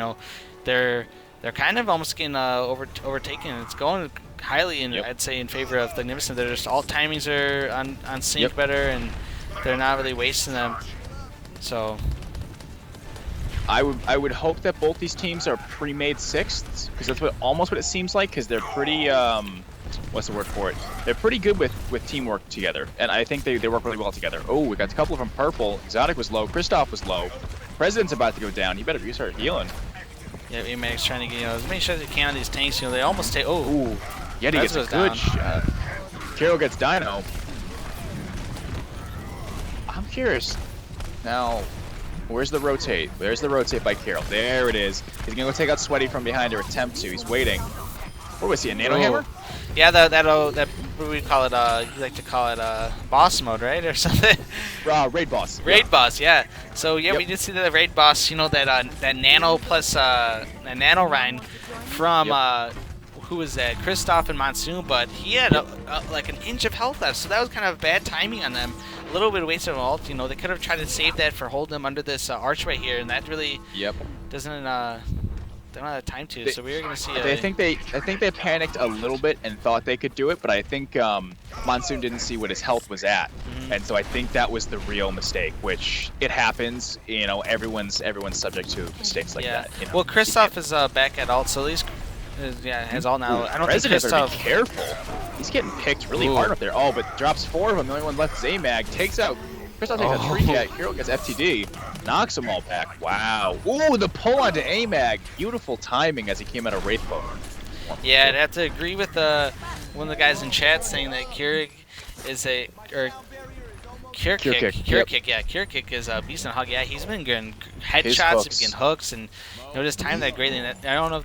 they're kind of almost getting overtaken. It's going highly I'd say in favor of Thugnificent. They're just all timings are on sync better, and they're not really wasting them. So I would hope that both these teams are pre-made sixths, because that's almost what it seems like, because they're pretty what's the word for it? They're pretty good with teamwork together, and I think they work really well together. Oh, we got a couple of them purple. Exotic was low. Kristoff was low. President's about to go down. He better restart healing. Yeah, AMAG's trying to get as many shots as he can on these tanks. They almost take. Oh, Yeti gets a good shot. Kiro gets Dino. I'm curious. Now, where's the rotate? Where's the rotate by Kiro? There it is. He's gonna go take out Sweaty from behind or attempt to. He's waiting. What was he? A nano hammer? Yeah, that what we call it. You like to call it boss mode, right, or something? Raid boss. Raid boss, yeah. So yeah, we did see the raid boss. That nano plus a nano Rhine from who was that? Kristoff and Monsoon, but he had like an inch of health left, so that was kind of bad timing on them. A little bit of waste of ult. They could have tried to save that for holding them under this arch right here, and that really doesn't. They don't have time to, so we're gonna see. I think they panicked a little bit and thought they could do it, but I think Monsoon didn't see what his health was at, and so I think that was the real mistake. Which it happens, everyone's subject to mistakes like that. Well, Kristoff is back at ult, so at least has ult now. I don't think Kristoff. Be careful. He's getting picked really hard up there. Oh, but drops 4 of them. The only one left is AMAG. Takes out. Kristoff takes out Treecat. Hero gets FTD. Knocks them all back. Wow. Ooh, the pull onto AMAG. Beautiful timing as he came out of Wraith Bow. Yeah, I'd have to agree with one of the guys in chat saying that Keurig is Keurig is a beast in hug. Yeah, he's been getting headshots, he's been getting hooks, and just time that greatly. And I don't know.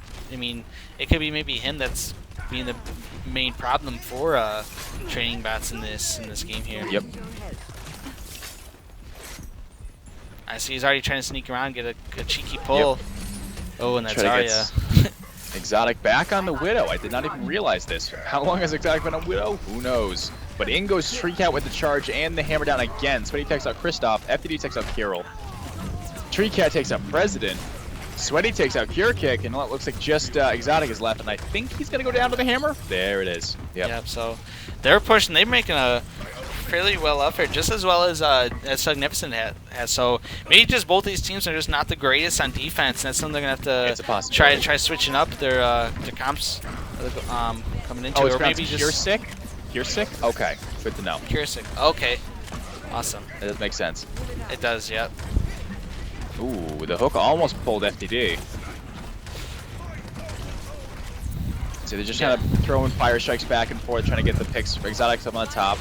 It could be maybe him that's being the main problem for training bots in this game here. Yep. I see he's already trying to sneak around, get a cheeky pull. Yep. Oh, and that's Zarya. Exotic back on the Widow. I did not even realize this. How long has Exotic been on Widow? Who knows? But in goes Treecat with the charge and the hammer down again. Sweaty takes out Kristoff. FTD takes out Kirill. Treecat takes out President. Sweaty takes out Cure Kick, and it looks like just Exotic is left, and I think he's going to go down to the hammer. There it is. Yep, so they're pushing. They're making a fairly well effort, just as well as Thugnificent has. So maybe just both these teams are just not the greatest on defense. And that's something they're gonna have to try switching up their comps coming into. Oh, it's or maybe Cure just Sick. Cure Sick. Okay, good to know. Cure Sick. Okay, awesome. That does make sense. It does. Yep. Ooh, the hook almost pulled FTD. So they're just kind of throwing fire strikes back and forth, trying to get the picks. Exotic's up on the top.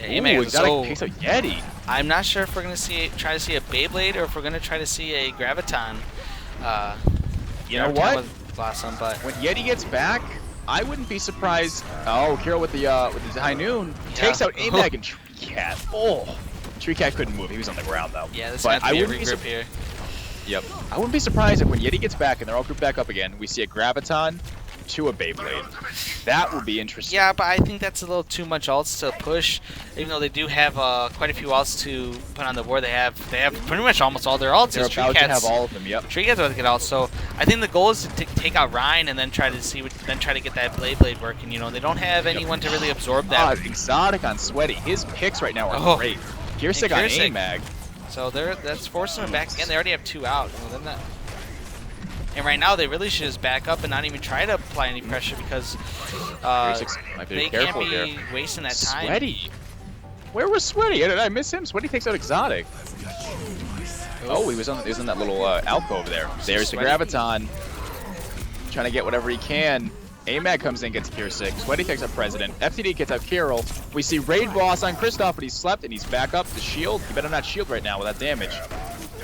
Yeah, Ooh, Exotic picks up Yeti. I'm not sure if we're gonna try to see a Beyblade or if we're gonna try to see a Graviton. You know what? Blossom, but when Yeti gets back, I wouldn't be surprised. Oh, Kirill with the high noon takes out AMAG and Treecat. Oh, Treecat couldn't move. He was on the ground though. Yeah, this might be a regroup here. Yep. I wouldn't be surprised if when Yeti gets back and they're all grouped back up again, we see a Graviton to a Beyblade. That would be interesting. Yeah, but I think that's a little too much ults to push. Even though they do have quite a few ults to put on the board, they have pretty much almost all their ults. They're about to have all of them. Yep. Treecat's about to get ults, so I think the goal is to take out Ryan and then try to get that Blade working. You know, they don't have anyone to really absorb that. Exotic on Sweaty. His picks right now are great. Gearsick on AMAG. So that's forcing them back again. They already have 2 out. And right now, they really should just back up and not even try to apply any pressure because they can't be wasting that time. Sweaty. Where was Sweaty? Did I miss him? Sweaty takes out Exotic. Oh, he was on that little alcove there. There's the Graviton. Trying to get whatever he can. AMAG comes in, gets Cure 6. Sweaty takes out President. FTD gets out Kirill. We see Raid Boss on Kristoff, but he's slept and he's back up. The shield. You better not shield right now with that damage.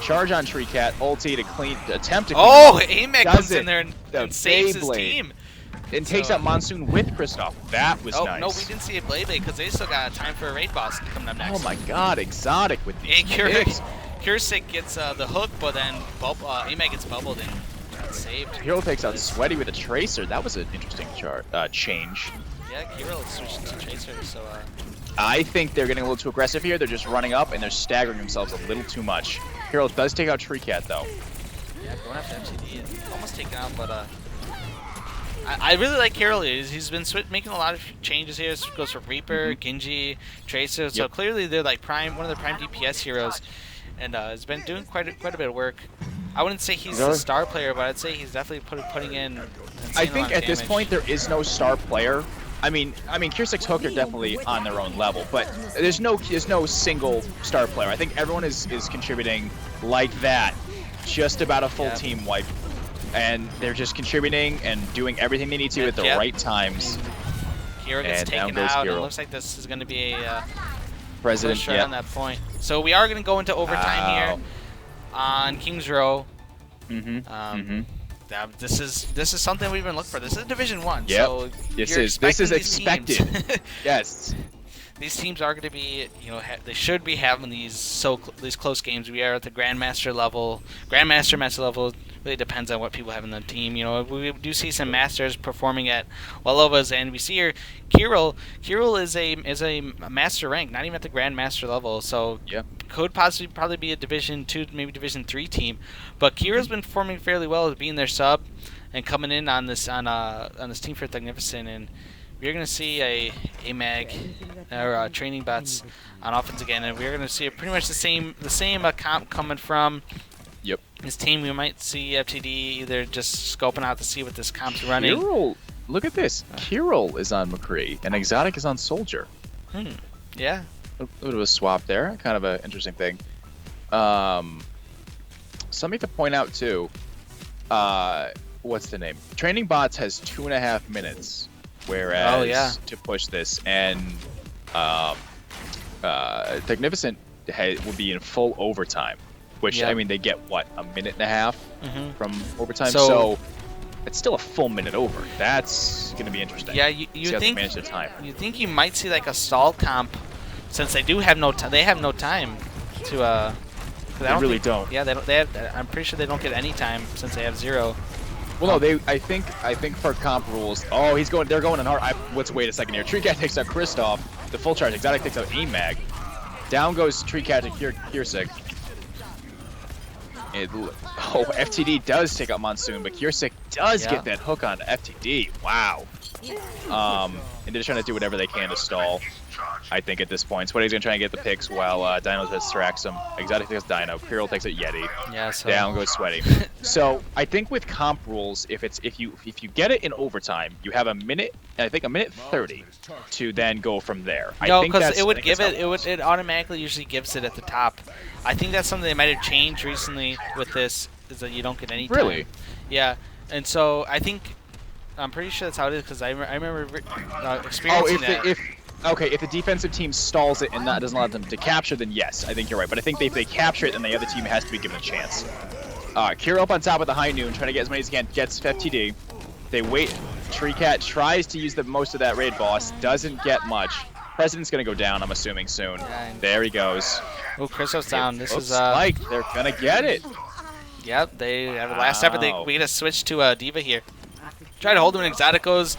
Charge on Treecat. Ulti to attempt to clean. Oh, AMAG comes in there and saves his team. And takes out Monsoon with Kristoff. That was nice. No, we didn't see a Blade because they still got time for a Raid Boss coming up next. Oh my god, Exotic with these picks. Curesick gets the hook, but then AMAG gets bubbled and saved. Kirill takes out Sweaty with a Tracer. That was an interesting change. Yeah, Kirill switched to Tracer, so... I think they're getting a little too aggressive here. They're just running up, and they're staggering themselves a little too much. Kirill does take out Treecat, though. Yeah, going after FTD. Almost taken out, but... I really like Kirill. He's been making a lot of changes here. This goes for Reaper, Genji, Tracer. So clearly they're like one of the prime DPS heroes. And has been doing quite a bit of work. I wouldn't say he's a star player, but I'd say he's definitely putting in. I think at this point there is no star player. I mean, Q6 Hook are definitely on their own level, but there's no single star player. I think everyone is contributing like that, just about a full team wipe, and they're just contributing and doing everything they need to at the right times. Kira gets taken out. It looks like this is going to be a President push right on that point. So we are going to go into overtime here on Kings Row. This is something we've been looking for. This is Division 1. Yep. So this is expected. Yes. These teams are going to be, they should be having these close games. We are at the Grandmaster level. Master level really depends on what people have in the team. We do see some Masters performing at Wellovas, and we see here Kirill is a Master rank, not even at the Grandmaster level. So could probably be a Division 2, maybe Division 3 team. But Kirill's been performing fairly well as being their sub and coming in on this team for Thugnificent, and we're going to see a AMAG or training bots on offense again, and we're going to see pretty much the same comp coming from his team. We might see FTD either just scoping out to see what this comp's running. Kirill, look at this. Kirill is on McCree, and Exotic is on Soldier. Yeah. A little bit of a swap there. Kind of an interesting thing. Something to point out, too. What's the name? Training Bots has 2.5 minutes. Whereas to push this, and Thugnificent will be in full overtime, which I mean they get what, a minute and a half from overtime, so it's still a full minute over. That's gonna be interesting. Yeah, you think manage their time. You think you might see like a stall comp, since they do have no time. They have no time to. They really don't. Yeah, they don't. They have. I'm pretty sure they don't get any time since they have 0. Well, no, I think for comp rules. Oh, they're going in hard. Let's wait a second here. Tree Cat takes out Kristoff. The full charge. Exotic takes out AMAG. Down goes Tree Cat to Kirsik. FTD does take out Monsoon, but Kirsik does get that hook on FTD. Wow. And they're trying to do whatever they can to stall. I think at this point, Sweaty's gonna try and get the picks while Dino distracts him. Exotic takes Dino. Kirill takes a Yeti. Yeah. So. Down goes Sweaty. So I think with comp rules, if you get it in overtime, you have a minute, and I think a minute 30 to then go from there. No, because it automatically usually gives it at the top. I think that's something they might have changed recently with this, is that you don't get any time. Really? Yeah, and so I'm pretty sure that's how it is, because I remember experiencing that. If the defensive team stalls it and that doesn't allow them to capture, then yes, I think you're right. But I think if they capture it, then the other team has to be given a chance. Kira up on top of the high noon, trying to get as many as he can, gets FTD. They wait. Tree Cat tries to use most of that raid boss, doesn't get much. President's gonna go down, I'm assuming, soon. There he goes. Oh, Kristoff's down. This is like they're gonna get it. Yep, they have the last effort. We get a switch to Diva here. Try to hold him, and Exotic goes.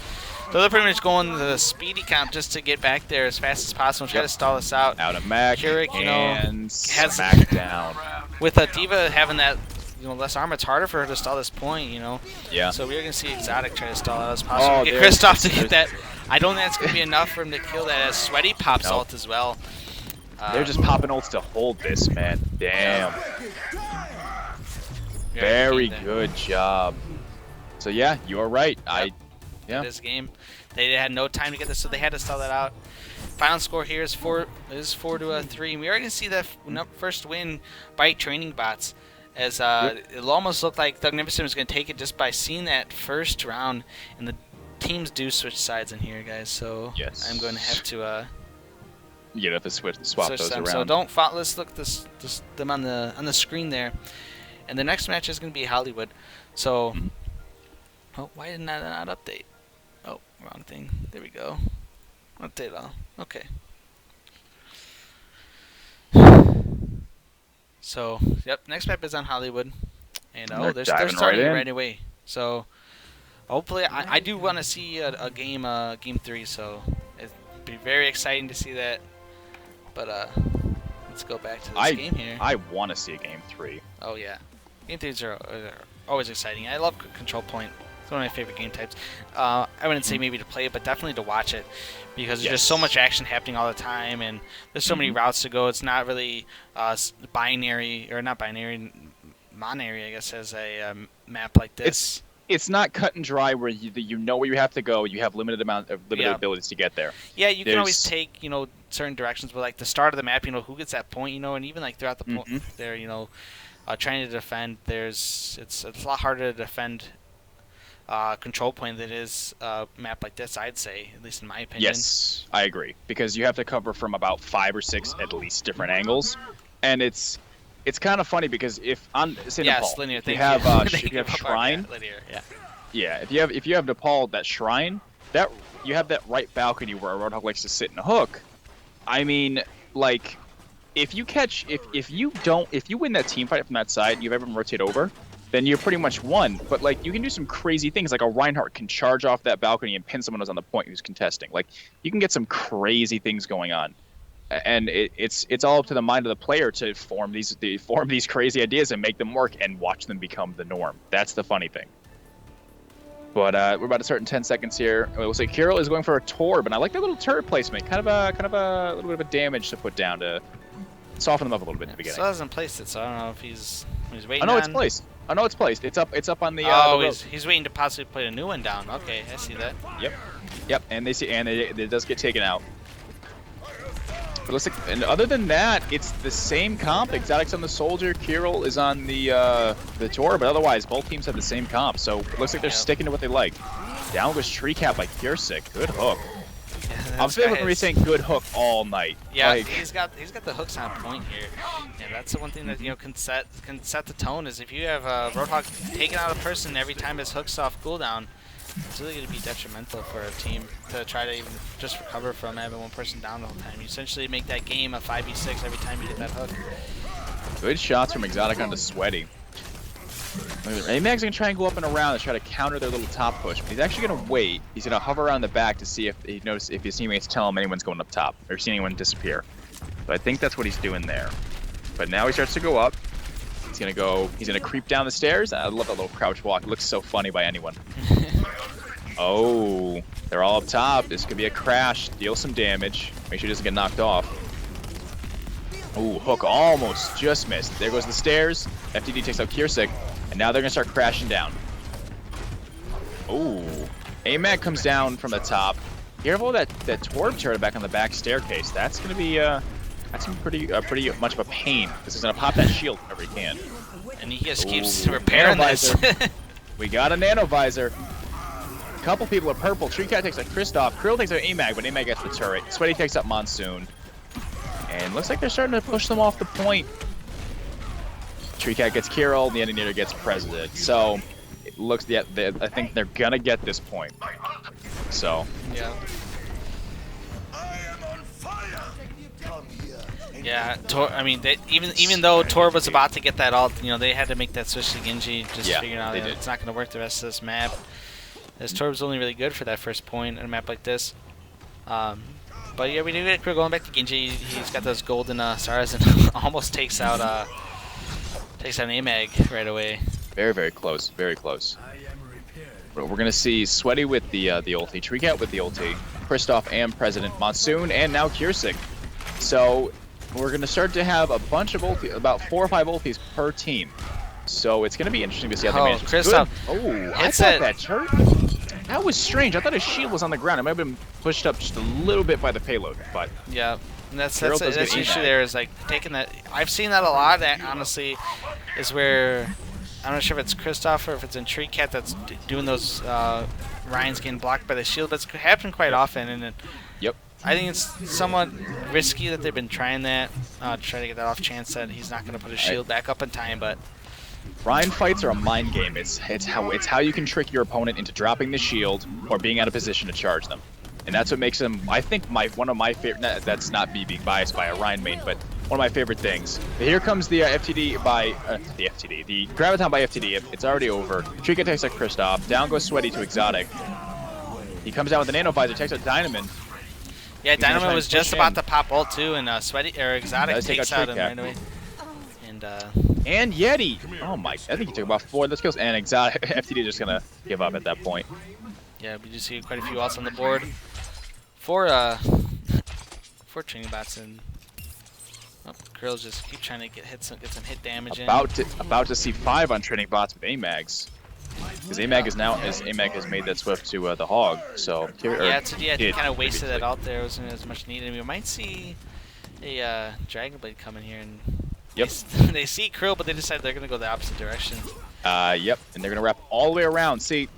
So they're pretty much going the speedy comp just to get back there as fast as possible. Try to stall us out. Out of Mac Keurig, and smackdown. With a Diva having that less armor, it's harder for her to stall this point, Yeah. So we're going to see Exotic try to stall out as possible. Get Kristoff to get that. I don't think that's going to be enough for him to kill that, as Sweaty pops ult as well. They're just popping ults to hold this, man. Damn. Very good job. So yeah, you are right. Yep. This game, they had no time to get this, so they had to stall that out. Final score here is 4-3. We are going to see that first win by Training Bots, as it almost looked like Thugnificent was going to take it just by seeing that first round, and the teams do switch sides in here, guys. So I'm going to have to you have to swap those around. So let's look them on the screen there, and the next match is going to be Hollywood. So, oh, why did that not update? Oh, wrong thing. There we go. Update all. Okay. So, yep, next map is on Hollywood. And they're starting right away. So, hopefully, I do want to see a game 3, so it'd be very exciting to see that. But let's go back to this game here. I want to see a game 3. Oh yeah, game 3s are always exciting. I love control point. It's one of my favorite game types. I wouldn't say maybe to play it, but definitely to watch it, because there's just so much action happening all the time, and there's so many routes to go. It's not really binary, or not binary, monary, I guess, as a map like this. It's not cut and dry where you know where you have to go. You have limited abilities to get there. Yeah, you can always take certain directions, but like the start of the map, who gets that point, and even like throughout the point there, trying to defend. It's a lot harder to defend control point than it is a map like this, I'd say, at least in my opinion. Yes, I agree, because you have to cover from about 5 or 6 at least different angles, and it's kind of funny because if on Nepal, linear, you have Shrine. Linear, if you have Nepal, that Shrine, that you have that right balcony where a Roadhog likes to sit and hook. I mean, like, if you win that team fight from that side, and you have everyone rotate over, then you're pretty much won. But like, you can do some crazy things, like a Reinhardt can charge off that balcony and pin someone who's on the point who's contesting. Like, you can get some crazy things going on. And it's all up to the mind of the player to form these crazy ideas and make them work and watch them become the norm. That's the funny thing. But we're about to start in 10 seconds here. We'll say Kirill is going for a torb, and I like that little turret placement. Kind of a little bit of a damage to put down to soften them up a little bit in the beginning. Still hasn't placed it, so I don't know if he's waiting. It's placed. I know it's placed. It's up on the. He's waiting to possibly put a new one down. Okay, I see that. Yep. And it does get taken out. But looks like, and other than that, it's the same comp. Exotic's on the Soldier, Kirill is on the Tor, but otherwise both teams have the same comp. So it looks like they're sticking to what they like. Down goes Tree Cat by Kirsik. Good hook. Yeah, I'm still going to be saying good hook all night. Yeah, he's got the hooks on point here. Yeah, that's the one thing that can set the tone, is if you have Roadhog taking out a person every time his hook's off cooldown, it's really going to be detrimental for a team to try to even just recover from having one person down the whole time. You essentially make that game a 5v6 every time you get that hook. Good shots from Exotic onto Sweaty. AMAG's going to try and go up and around and try to counter their little top push, but he's actually going to wait. He's going to hover around the back to see if he notices if his teammates tell him anyone's going up top or see anyone disappear. So I think that's what he's doing there. But now he starts to go up. He's going to creep down the stairs. I love that little crouch walk. It looks so funny by anyone. Oh, they're all up top. This could be a crash. Deal some damage. Make sure he doesn't get knocked off. Ooh, hook almost just missed. There goes the stairs. FTD takes out Kirsik, and now they're gonna start crashing down. Ooh, AMAG comes down from the top. Careful that Torb turret back on the back staircase. That's gonna be that's pretty much of a pain. This is gonna pop that shield whenever he can. And he just keeps repairing this. We got a nano visor. A couple people are purple. Treecat takes out Kristoff. Krill takes out AMAG, but AMAG gets the turret. Sweaty takes out Monsoon. And looks like they're starting to push them off the point. Treecat gets Kirill, the Engineer gets President. So it looks, I think they're gonna get this point. So yeah. Yeah, I mean, even though Torb was about to get that ult, you know, they had to make that switch to Genji, just figuring out it's not going to work the rest of this map. As Torb's only really good for that first point in a map like this. But yeah, we do get going back to Genji. He's got those golden stars and almost takes out AMAG right away. Very, very close. Very close. We're going to see Sweaty with the ulti, Treecat with the ulti, Kristoff and President, Monsoon, and now Kirsik. So we're going to start to have a bunch of ulti, about 4 or 5 ultis per team. So it's going to be interesting to see how they manage. Kristoff. Oh, I thought that turret. That was strange. I thought his shield was on the ground. It might have been pushed up just a little bit by the payload, but yeah, and that's the issue there is like taking that. I've seen that a lot. That honestly is where I'm not sure if it's Kristoff or if it's in Treecat that's doing those Ryan's getting blocked by the shield. That's happened quite often, and it, I think it's somewhat risky that they've been trying that, try to get that off chance that he's not going to put his shield back up in time. But Ryan fights are a mind game. It's how you can trick your opponent into dropping the shield or being out of position to charge them, and that's what makes them. I think one of my favorite. That's not me being biased by a Ryan main, but one of my favorite things. Here comes the FTD by the Graviton by FTD. It's already over. Treecat takes out Kristoff. Down goes Sweaty to Exotic. He comes down with the nano visor, takes out Dynaman. Yeah, Dynaman was just about to pop ult too, and Sweaty or Exotic takes out him right away. And Yeti. Oh my! I think he took about 4 of those kills. And Exotic FTD just gonna give up at that point. Yeah, we do see quite a few ults on the board for training bots, and Krill's just keep trying to get some hit damage about to see 5 on training bots with AMAGs. Because AMAG has made that swift to the Hog. So he kind of wasted that out there. It wasn't as much needed. We might see a Dragon Blade coming here, and they see Krill, but they decide they're gonna go the opposite direction. Yep, and they're gonna wrap all the way around. See,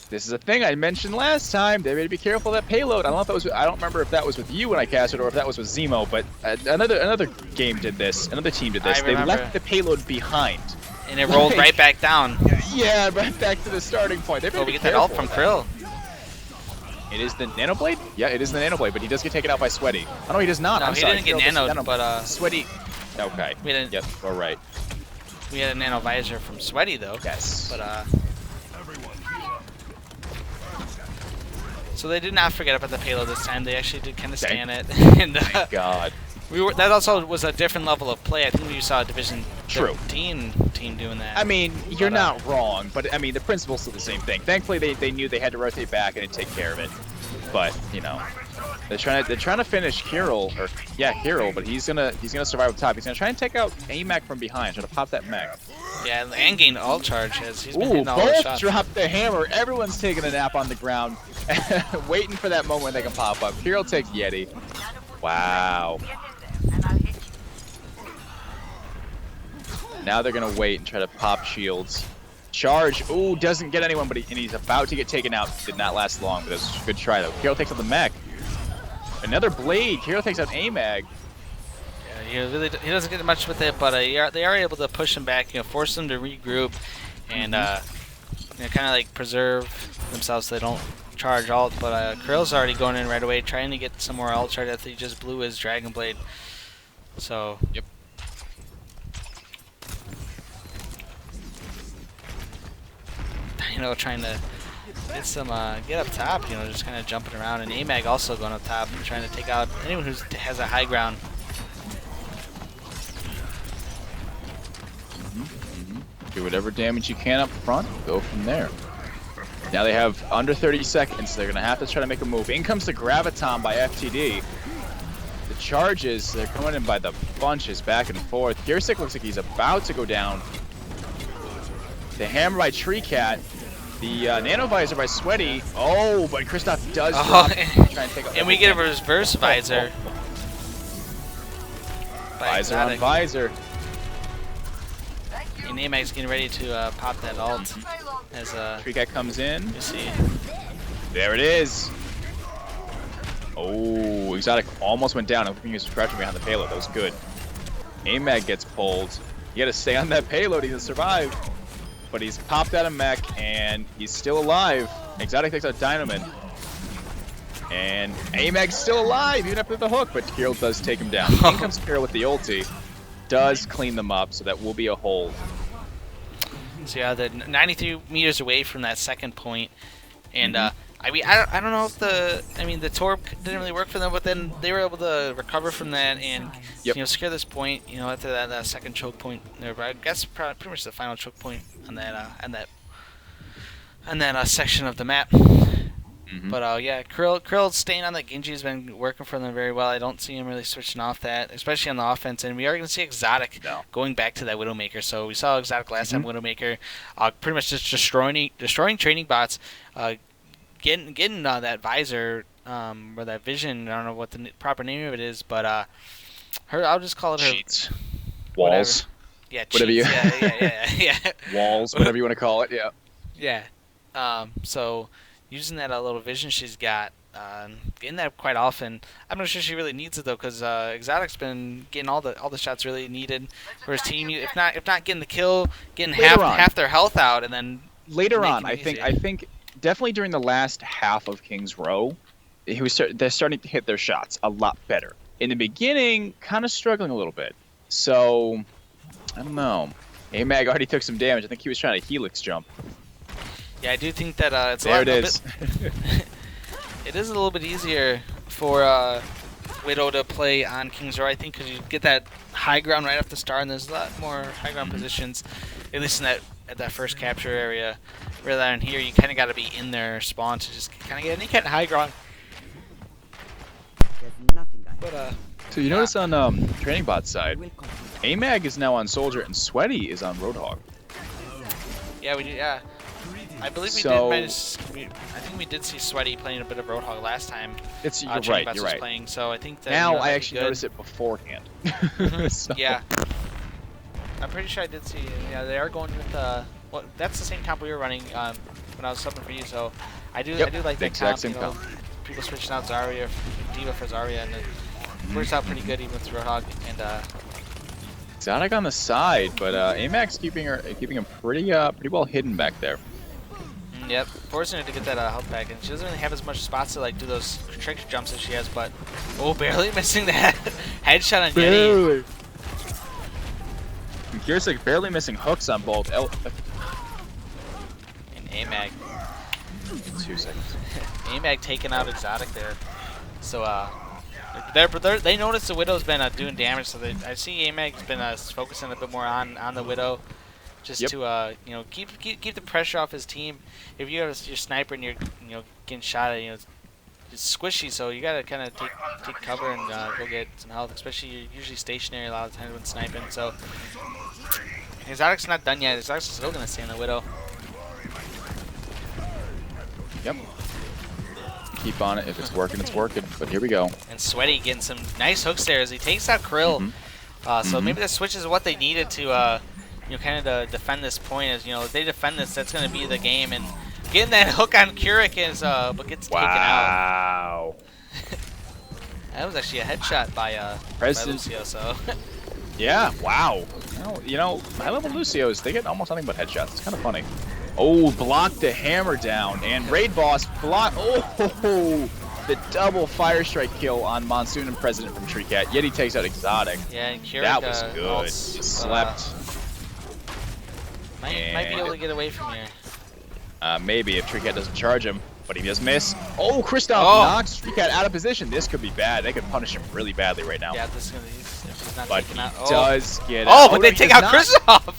this is a thing I mentioned last time. They better be careful of that payload. I don't remember if that was with you when I cast it or if that was with Zemo, but another game did this. Another team did this. They left the payload behind. And it rolled right back down. Yeah, right back to the starting point. They we get that ult from Krill. It is the Nanoblade? Yeah, it is the Nanoblade, but he does get taken out by Sweaty. Oh, no, he does not. No, he didn't get nanoed, but Sweaty. Okay. Yep, all right. We had a nano visor from Sweaty though. Yes. But so they did not forget about the payload this time. They actually did kind of stand it. And thank God. That also was a different level of play. I think we saw a Division 13 team doing that. I mean, you're not wrong, but I mean the principle's still the same thing. Thankfully, they knew they had to rotate back and take care of it. But you know, they're trying to finish Kirill, but he's gonna survive up top. He's gonna try and take out AMAC from behind, try to pop that mech. Yeah, and gain ult charge as he's been hitting all the shots. Both dropped the hammer. Everyone's taking a nap on the ground, waiting for that moment when they can pop up. Kirill takes Yeti. Wow. Now they're gonna wait and try to pop shields. Charge. Ooh, doesn't get anyone, but he's about to get taken out. Did not last long, but it was a good try though. Kirill takes out the mech. Another blade. Kirill takes out AMAG. Yeah, he doesn't get much with it, but they are able to push him back. You know, force them to regroup and kind of like preserve themselves so they don't charge ult. But Kirill's already going in right away, trying to get some more ult charge after he just blew his Dragon Blade. So. Yep. you know, trying to get some get up top, you know, just kind of jumping around, and AMAG also going up top, trying to take out anyone who has a high ground. Do whatever damage you can up front, go from there. Now they have under 30 seconds. They're gonna have to try to make a move. In comes the Graviton by FTD. The charges, they're coming in by the bunches, back and forth. Kirsik looks like he's about to go down. The hammer by Tree Cat. The Nano Visor by Sweaty. Oh, but Kristoff does drop. Try and, take and we get a reverse Visor. Visor on Visor. And AMAG's getting ready to pop that ult as Tree Cat comes in. You see. There it is. Oh, Exotic almost went down. I think he was crouching behind the payload. That was good. AMAG gets pulled. You gotta stay on that payload. He's gonna survive. But he's popped out of mech, and he's still alive. Exotic takes out Dynaman. And AMAG's still alive, even after the hook, but Kirill does take him down. In comes Kirill with the ulti. Does clean them up, so that will be a hold. So yeah, they're 93 meters away from that second point. And I mean, I don't know if the torp didn't really work for them, but then they were able to recover from that and you know, secure this point. You know, after that second choke point, there, but I guess pretty much the final choke point on that section of the map. But yeah, Krill staying on that Genji has been working for them very well. I don't see him really switching off that, especially on the offense. And we are going to see Exotic going back to that Widowmaker. So we saw Exotic last time Widowmaker, pretty much just destroying training bots, getting that Visor or that Vision. I don't know what the proper name of it is, but I'll just call it her cheats. Walls. Whatever. Yeah, whatever cheats. Yeah. Walls, whatever you want to call it. Yeah. Yeah. So using that little vision she's got, getting that quite often. I'm not sure she really needs it though, because Exotic's been getting all the shots really needed for his team. If not getting the kill, getting half their health out, and then later on, I think definitely during the last half of King's Row, they're starting to hit their shots a lot better. In the beginning, kind of struggling a little bit. So I don't know. AMAG already took some damage. I think he was trying to Helix jump. Yeah, I do think that it's there it is. It is a little bit easier for Widow to play on King's Row, I think, because you get that high ground right off the start, and there's a lot more high ground positions, at least in that first capture area. Rather than here, you kind of got to be in their spawn to just kind of get any kind of high ground. But so you notice on Training Bot side, AMAG is now on Soldier and Sweaty is on Roadhog. Yeah, we did. Yeah. I believe we did manage. I think we did see Sweaty playing a bit of Roadhog last time. You're right. You're right. Playing, so I think that now I actually noticed it beforehand. So. Yeah, I'm pretty sure I did see. Yeah, they are going with well, that's the same comp we were running when I was subbing for you. So I do like that comp. You know, people switching out Zarya, D.Va for Zarya, and it works out pretty good even with Roadhog and. Exotic on the side, but AMAG's keeping him pretty well hidden back there. Yep, forcing her to get that health back, and she doesn't really have as much spots to like do those trick jumps as she has, but barely missing that headshot on Yeti. And Kirsik barely missing hooks on both. And AMAG. 2 seconds. AMAG taking out Exotic there. So they noticed the Widow's been doing damage, so I see AMAG's been focusing a bit more on the Widow. Just to you know, keep the pressure off his team. If you have your sniper and you're getting shot at, it's squishy, so you gotta kind of take cover and go get some health. Especially you're usually stationary a lot of times when sniping. So Exotic's not done yet. Exotic's still gonna stay on the Widow. Yep. Keep on it. If it's working, it's working. But here we go. And Sweaty getting some nice hooks there as he takes out Krill. So maybe the switch is what they needed to. Kind of defend this point. As if they defend this, that's going to be the game. And getting that hook on Kurik is, but gets taken out. That was actually a headshot by Lucio. So. Yeah. Wow. High-level Lucios, they get almost nothing but headshots. It's kind of funny. Oh, blocked the hammer down, and Raid Boss blocked. Oh, the double fire strike kill on Monsoon and President from Tree Cat. Yet he takes out Exotic. Yeah, and Kurik, that was good. He slept. Might be able to get away from here. Maybe if Treecat doesn't charge him, but he does miss. Oh, Kristoff Oh! knocks Treecat out of position. This could be bad. They could punish him really badly right now. Yeah, this is gonna be, if he's not But taken he out. does get Oh, out. but no, they he take does out not. Kristoff!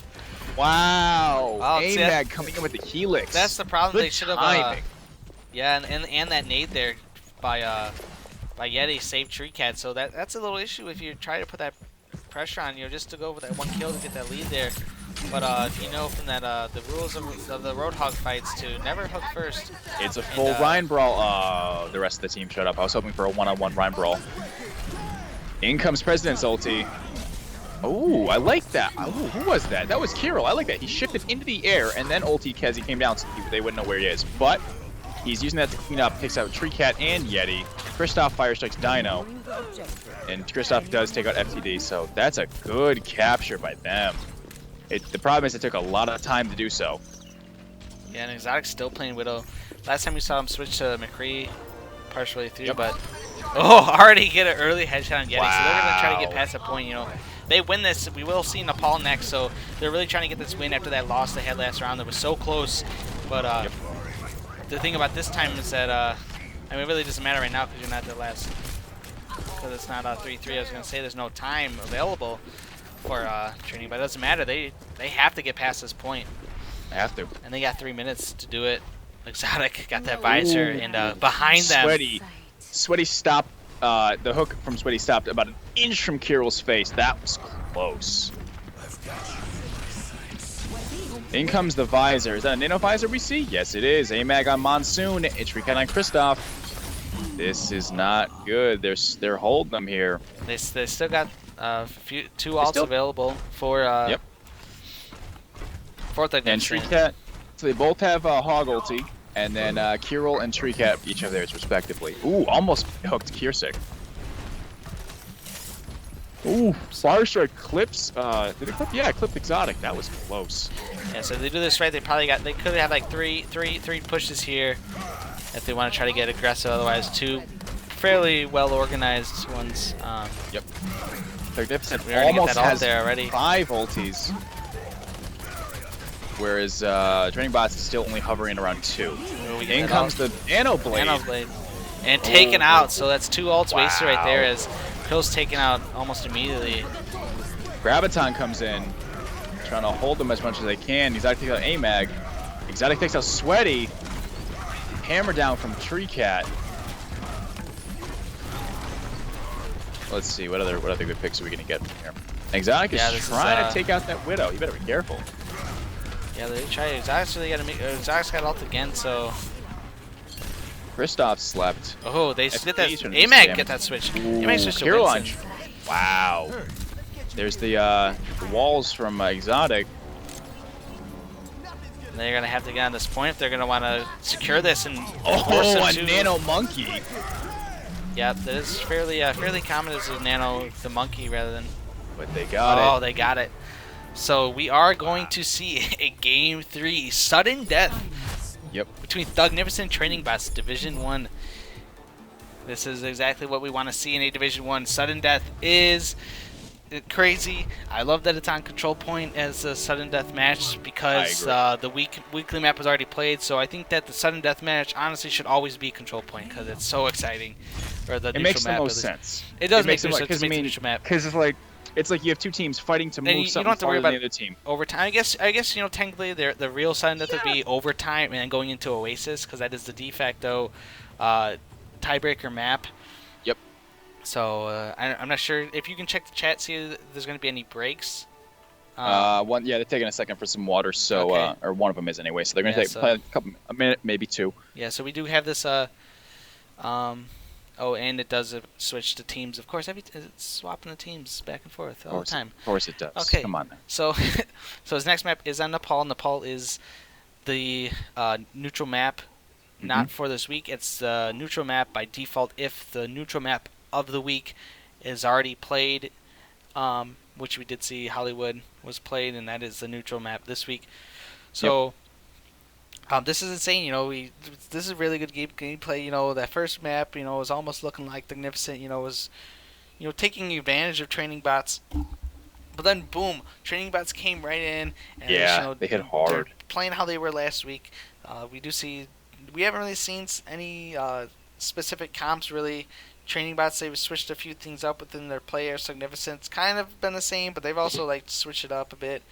Wow. Oh, see, AMAG coming in with the helix. That's the problem. Good They should have. timing. Yeah, and that nade there by Yeti saved Treecat. So that's a little issue if you try to put that pressure on you just to go for that one kill to get that lead there. But if you know from that the rules of the Roadhog fights to never hook first. It's a full Ryan brawl. Oh, the rest of the team shut up. I was hoping for a one-on-one Ryan brawl. In comes President's ulti. Oh, I like that. Oh, who was that? That was Kirill. I like that. He shifted into the air and then ulti as he came down, so they wouldn't know where he is. But he's using that to clean up, takes out Treecat and Yeti. Kristoff fire strikes Dino, and Kristoff does take out FTD. So that's a good capture by them. The problem is it took a lot of time to do so. Yeah, and Exotic's still playing Widow. Last time we saw him switch to McCree partially through, but already get an early headshot on Yeti. Wow. So they're gonna try to get past the point. You know, they win this, we will see Nepal next. So they're really trying to get this win after that loss they had last round. That was so close. But the thing about this time is that I mean, it really doesn't matter right now because you're not the last. Because it's not 3-3. I was gonna say there's no time available for training, but it doesn't matter. They have to get past this point. They have to. And they got 3 minutes to do it. Exotic got that visor and behind them. Sweaty stopped. The hook from Sweaty stopped about an inch from Kirill's face. That was close. In comes the visor. Is that a nano visor we see? Yes, it is. AMAG on Monsoon. It's Treecat on Kristoff. This is not good. They're holding them here. They still got two ults available for for Thugnificent. And Treecat. So they both have Hog ulti, and then Kirill and Treecat each have theirs respectively. Ooh, almost hooked Kirsik. Ooh, Fire Strike clips. Did it clip? Yeah, it clipped Exotic. That was close. Yeah, so if they do this right, they could have like three pushes here if they want to try to get aggressive. Otherwise, two fairly well organized ones. Yep. Thugnificent We already almost get that ult has there already. 5 ultis, whereas Draining Bots is still only hovering around 2. In comes the Nano Blade. And taken out, so that's 2 ults wasted right there as Pill's taken out almost immediately. Graviton comes in, trying to hold them as much as they can. Exotic takes out AMAG. Exotic takes out Sweaty. Hammer down from Treecat. Let's see, what other good picks are we gonna get from here? Exotic is trying to take out that Widow. You better be careful. Yeah, they try. Exotic's really gotta make. Exotic's got ult again, so. Kristoff slept. Oh, they get that. AMAG get that switch. AMAG switch to Winston. Wow. There's the walls from Exotic. And they're gonna have to get on this point if they're gonna want to secure this and force them to. Nano Monkey. Yeah, that is fairly common as a Nano the Monkey rather than. But they got it. Oh, they got it. So we are going to see a Game 3 sudden death. Yep. Between Thugnificent Training Bots Division 1. This is exactly what we want to see in a Division 1. Sudden death is crazy. I love that it's on Control Point as a sudden death match because the weekly map was already played. So I think that the sudden death match honestly should always be Control Point because it's so exciting. Or the it makes the most sense. It does make sense to make the neutral map. Because it's like you have two teams fighting to move something farther than the other team. Overtime. I guess you know technically the real sudden death would be overtime and then going into Oasis because that is the de facto tiebreaker map. Yep. So I'm not sure if you can check the chat, see if there's going to be any breaks. Yeah, they're taking a second for some water, so or one of them is anyway. So they're going to take a minute, maybe 2. Yeah. So we do have this. Oh, and it does switch to teams. Of course, it's swapping the teams back and forth all the time. Of course it does. Okay. Come on. So, so his next map is on Nepal. Nepal is the neutral map. Not for this week. It's the neutral map by default if the neutral map of the week is already played, which we did see Hollywood was played, and that is the neutral map this week. So. Yep. This is insane, you know. This is really good gameplay. You know, that first map, you know, was almost looking like Thugnificent. You know, was, you know, taking advantage of training bots. But then, boom, training bots came right in. And yeah, they hit hard. Playing how they were last week. We haven't really seen any specific comps really. Training bots, they've switched a few things up within their player. Significant's kind of been the same, but they've also like switched it up a bit.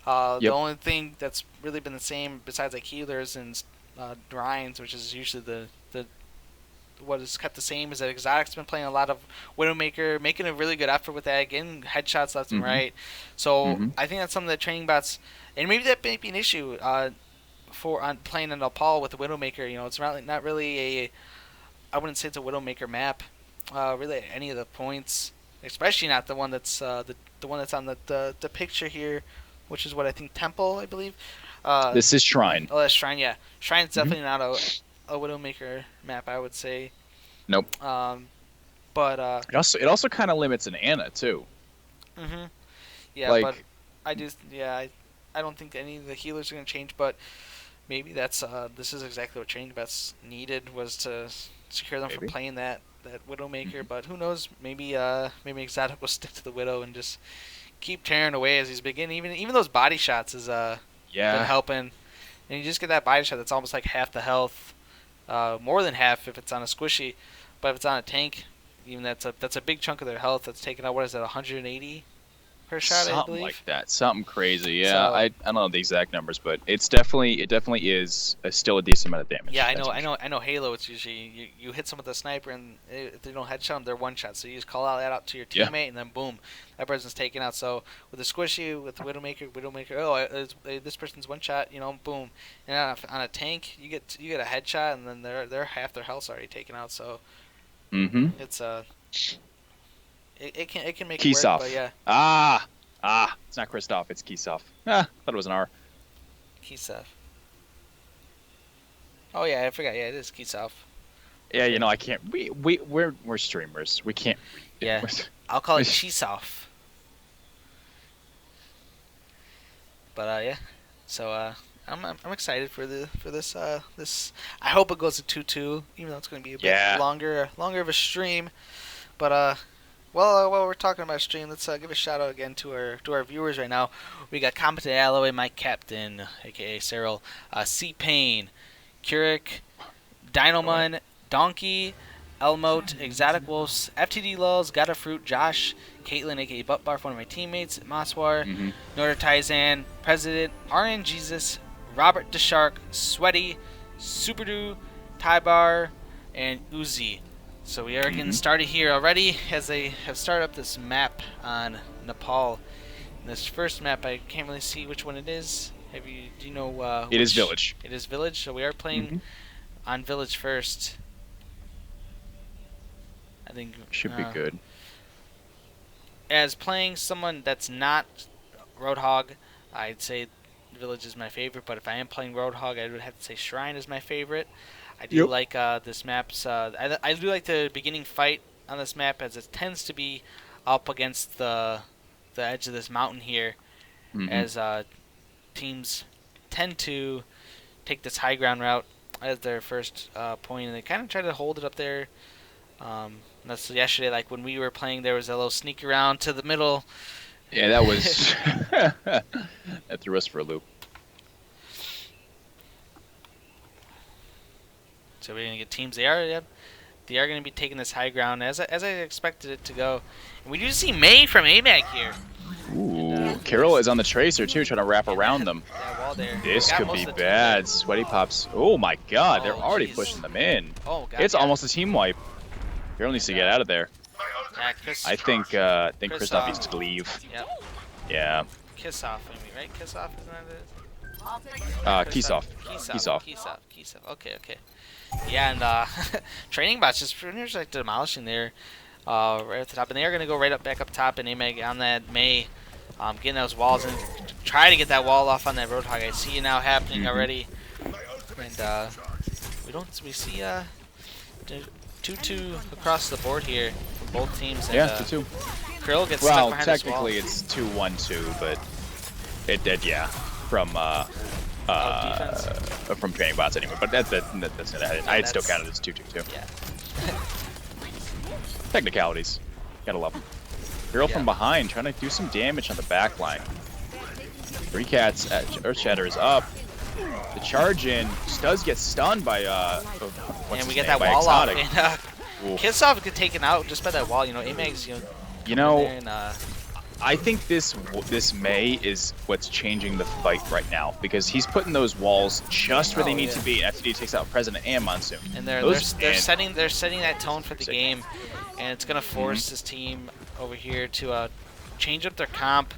The Yep. only thing that's really been the same besides like healers and Ryan's, which is usually the what is kept the same, is that Exotic's been playing a lot of Widowmaker, making a really good effort with that, getting headshots left and Mm-hmm. right. So Mm-hmm. I think that's something that training bots, and maybe that may be an issue for on playing in Nepal with the Widowmaker. It's not really a, I wouldn't say it's a Widowmaker map, really at any of the points, especially not the one that's the one that's on the picture here, which is what I think Temple, I believe. Uh, This is Shrine. oh, that's Shrine. Yeah, Shrine's Mm-hmm. definitely not a Widowmaker map, I would say. Nope. Um, but It also kind of limits an Ana too. hmm yeah, but Like, I don't think any of the healers are gonna change, but maybe that's this is exactly what training bets needed, was to secure them for maybe. playing that Widowmaker. Mm-hmm. But who knows? Maybe Exotic will stick to the Widow and just keep tearing away as he's beginning. Even those body shots has been Yeah. helping, and you just get that body shot that's almost like half the health, more than half if it's on a squishy, but if it's on a tank, even that's a big chunk of their health that's taken out. What is that? 180 per shot, I Something like believe. that. Something crazy. Yeah. I So don't know the exact numbers, but it definitely is still a decent amount of damage. yeah, I That's know, for I sure. know, I know. Halo, it's usually you hit someone with a sniper, and if they don't headshot them, they're one shot. So you just call out that out to your Yeah. teammate, and then boom, that person's taken out. So with the squishy, with the Widowmaker, oh, this person's one shot, boom. And on a tank, you get a headshot, and then they're half their health's already taken out. So Mm-hmm. it's it can make it work, but Kisov. yeah, It's not Kristoff. It's Kisov. Thought it was an R. Kisov. Oh yeah, I forgot. Yeah, it is Kisov. Yeah, Okay. I can't. We're streamers. We can't Yeah, read. I'll call it Chisov. But yeah, so I'm excited for this. I hope it goes to 2-2, even though it's going to be a bit Yeah. longer of a stream. But while we're talking about stream, let's give a shout out again to our viewers right now. We got Competent Alloy, Mike Captain, aka Cyril, C Pain, Keurig, Going. Dinoman, Donkey, Elmote, Exotic Wolves, FTD Lulz, Got a Fruit, Josh, Caitlin, aka Buttbarf, one of my teammates, Maswar, Mm-hmm. Norder Taizan, President, RN Jesus, Robert DeShark, Sweaty, Superdoo, Tybar, and Uzi. So we are getting Mm-hmm. started here already as they have started up this map on Nepal. And this first map, I can't really see which one it is. Do you know It is which? Village. It is Village, so we are playing Mm-hmm. on Village first. I think Should be good. as playing someone that's not Roadhog, I'd say Village is my favorite. But if I am playing Roadhog, I would have to say Shrine is my favorite. I do Yep. like this map's. I do like the beginning fight on this map, as it tends to be up against the edge of this mountain here, Mm-hmm. as teams tend to take this high ground route as their first point, and they kind of try to hold it up there. That's yesterday, like when we were playing, there was a little sneak around to the middle. Yeah, that was that threw us for a loop. So we're gonna get teams. They are gonna be taking this high ground as I expected it to go. And we do see May from AMAC here. Ooh, Carol is on the tracer too, trying to wrap around them. That wall there. This Got could most be of the team bad. Sweaty Pops. Oh my god, they're Oh, already jeez. pushing them in. there. Oh god. It's yeah. almost a team wipe. Carol needs to get out of there. Yeah, Chris. I think Chris, Kristoff needs to leave. Yep. Yeah. Kiss off, maybe, right? Kiss off, isn't that it? Kisov. Kisov. Kisov. Okay. Yeah, and training bots just pretty much like demolishing there, right at the top, and they are gonna go right up back up top and AMAG on that May, getting those walls and try to get that wall off on that Roadhog. I see it now happening Mhm. already, and we see 2-2 across the board here from both teams. And, Yeah, 2-2. Krill gets stuck Well, behind this wall. technically it's 2-1-2, but it did, yeah, from Defense. from training bots anyway. But that's I'd still count it as 2-2-2. Yeah. Technicalities, gotta love them. Girl Yeah. from behind trying to do some damage on the back line. Three cats, Earth Shatter is up. The charge in does get stunned by and we get that wall off, and Kisov get taken out just by that wall. You know, Amag's I think this Mei is what's changing the fight right now because he's putting those walls just where they need to be. FTD takes out President and Monsoon. And they're setting that tone for the game, and it's gonna force this team over here to change up their comp.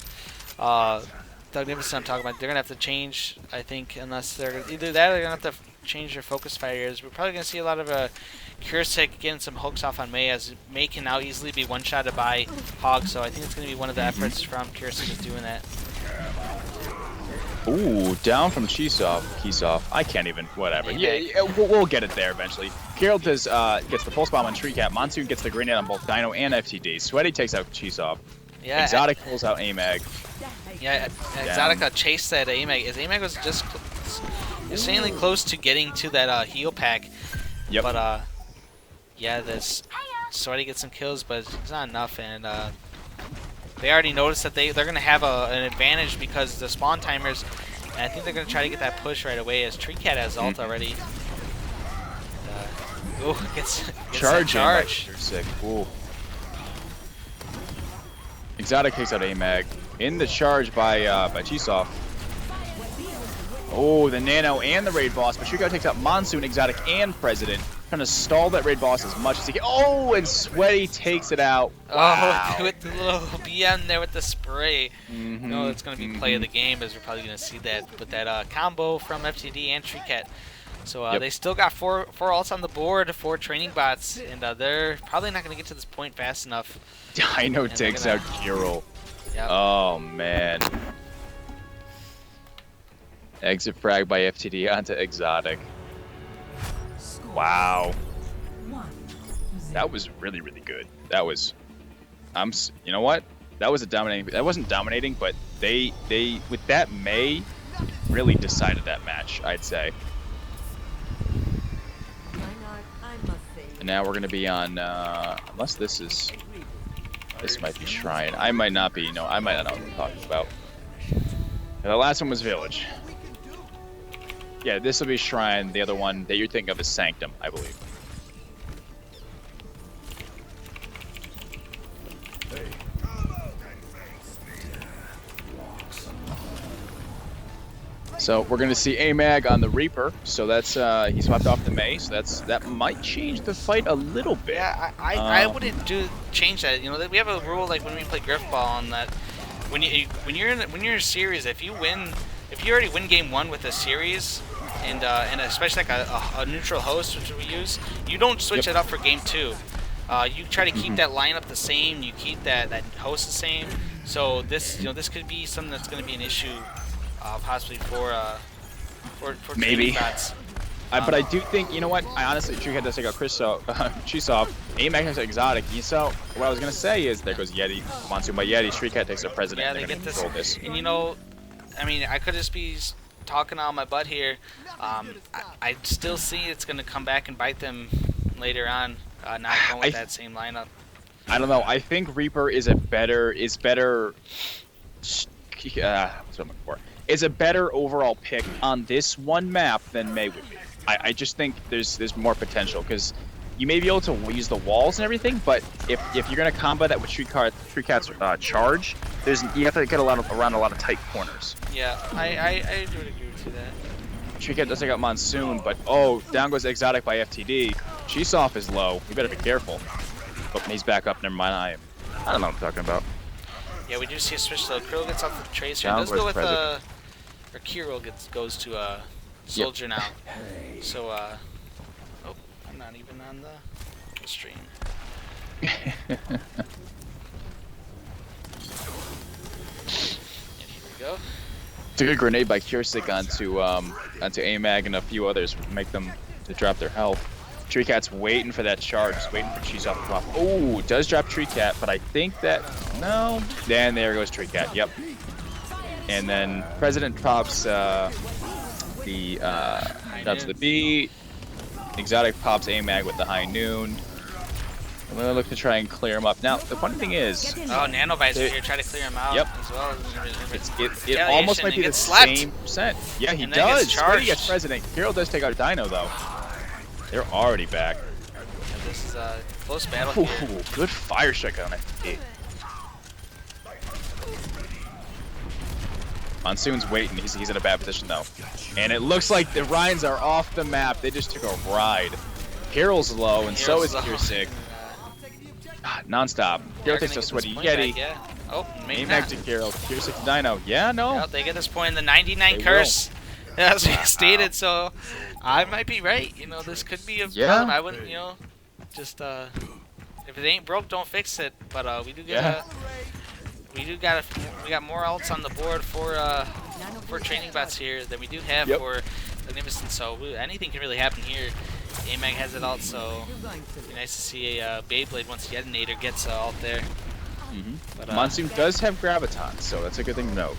Thugnificent, I'm talking about. They're gonna have to change, I think, unless they're either that or they're gonna have to change their focus fighters. We're probably gonna see a lot of Kurisik getting some hooks off on Mei, as Mei can now easily be one-shotted by Hog. So I think it's gonna be one of the efforts from Kurisik is doing that. Ooh, down from Kisov. I can't even. Whatever. Yeah, we'll get it there eventually. Kirill gets the pulse bomb on Tree Cat. Monsoon gets the grenade on both Dino and FTD. Sweaty takes out Kisov. Yeah. Exotic pulls out Amag. Yeah, Exotica chased that Amag. As Amag was just insanely close to getting to that heal pack. Yep. But yeah, this Sweaty gets some kills, but it's not enough, and they already noticed that they're gonna have an advantage because the spawn timers, and I think they're gonna try to get that push right away as Tree Cat has ult already. Gets charge. Sick. Ooh. Exotic takes out Amag. In the charge by Chisov. Oh, the Nano and the Raid Boss, but Shuko takes out Monsoon, Exotic, and President. Trying to stall that Raid Boss as much as he can. Oh, and Sweaty takes it out. Wow. Oh, with the little BM there with the spray. No, it's going to be play of the game, as we're probably going to see that with that combo from FTD and Tree Cat. So they still got four ults on the board, 4 training bots, and they're probably not going to get to this point fast enough. Dino takes out Kirill. Yep. Oh, man. Exit frag by FTD onto Exotic. Wow. That was really, really good. That was... you know what? That was a dominating... That wasn't dominating, but they with that Mei, really decided that match, I'd say. And now we're going to be on... unless this is... This might be Shrine. I might not be. No, I might not know what I'm talking about. The last one was Village. Yeah, this will be Shrine. The other one that you're thinking of is Sanctum, I believe. So we're gonna see Amag on the Reaper. So that's he swapped off the Mei. So that might change the fight a little bit. Yeah, I wouldn't change that. You know, we have a rule like when we play Griffball on that when you're in a series, if you already win game 1 with a series, and especially like a neutral host, which we use, you don't switch it up for game 2. You try to keep that lineup the same. You keep that host the same. So this could be something that's going to be an issue. Possibly for maybe. Bots. But I do think, you know what? I honestly, Tree Cat does take out Chisov, Amag takes out Exotic. So what I was gonna say is there goes Yeti, Monsoon by Yeti. Tree Cat takes out President. Yeah, they get this. And you know, I mean, I could just be talking on my butt here. I still see it's gonna come back and bite them later on. Not going with that same lineup. I don't know. I think Reaper is better. What's what I'm looking for? Is a better overall pick on this one map than Mei would be. I just think there's more potential because you may be able to use the walls and everything, but if you're gonna combo that with Tree Cat's charge, you have to get around a lot of tight corners. Yeah, I do agree with you that. Tree Cat does take out Monsoon, but down goes Exotic by FTD. Chisov is low. We better be careful. But he's back up. Never mind. I don't know what I'm talking about. Yeah, we do see a switch though. Kirill gets off the Tracer. Does go with or Kirill goes to Soldier now. So I'm not even on the stream. And here we go. It's a good grenade by Kurisik onto Amag and a few others, make them to drop their health. Tree Cat's waiting for that charge, just waiting for Chisov to drop. Oh, does drop Tree Cat, but I think that no. Then there goes Tree Cat. Yep. And then President pops drops the beat. Exotic pops Amag with the high noon. I'm gonna look to try and clear him up. Now, the funny thing is, Oh, Nano Visor here, try to clear him out as well. it almost might be the same percent. Yeah, he does. Sweaty gets President. Hero does take out Dino, though. They're already back. Yeah, this is a close battle Ooh, here. good fire strike on it. Monsoon's waiting. He's in a bad position, though. And it looks like the Ryans are off the map. They just took a ride. Carol's low, and so is Kirsik. Non-stop. Carol takes a Sweaty Yeti. Back, yeah. Oh, maybe AMAG not. to Carol. Kirsik to Dino. Yeah, no. Well, they get this point in the 99 curse. As we stated, so I might be right. You know, this could be a problem. I wouldn't, you know, just if it ain't broke, don't fix it. But we got more ults on the board for training bots here than we do have for Thugnificent. So anything can really happen here. AMAG has it ult, so it'd be nice to see a Beyblade once the Detonator gets ult there. But, Monsoon does have Graviton, so that's a good thing to know.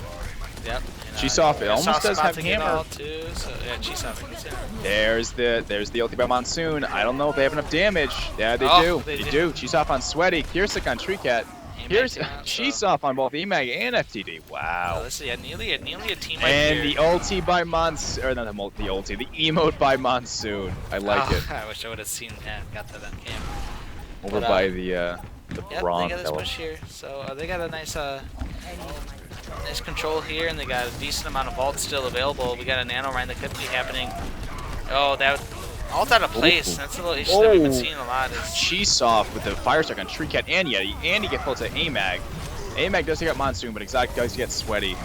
Yep. Chisoff, it almost does have Hammer. Too, so yeah, Chisoff gets in. There's the ulti by Monsoon. I don't know if they have enough damage. Yeah, they do. They do. Chisoff on Sweaty, Kirsik on Treecat. Here's Chisoff on both EMAG and FTD. Wow. Oh, this is nearly a team. And the ulti by Monsoon, or not the ulti, the emote by Monsoon. I like it. I wish I would have seen that. Got that on cam. Over by the bronze. They got this push here, so they got a nice control here, and they got a decent amount of vaults still available. We got a nano ride that could be happening. Oh, that ult out of place. That's a little issue that we've been seeing a lot. Chisoff with the fire strike on Treecat and Yeti, and he gets pulled to AMAG. AMAG does take out Monsoon, but Exotic does get Sweaty.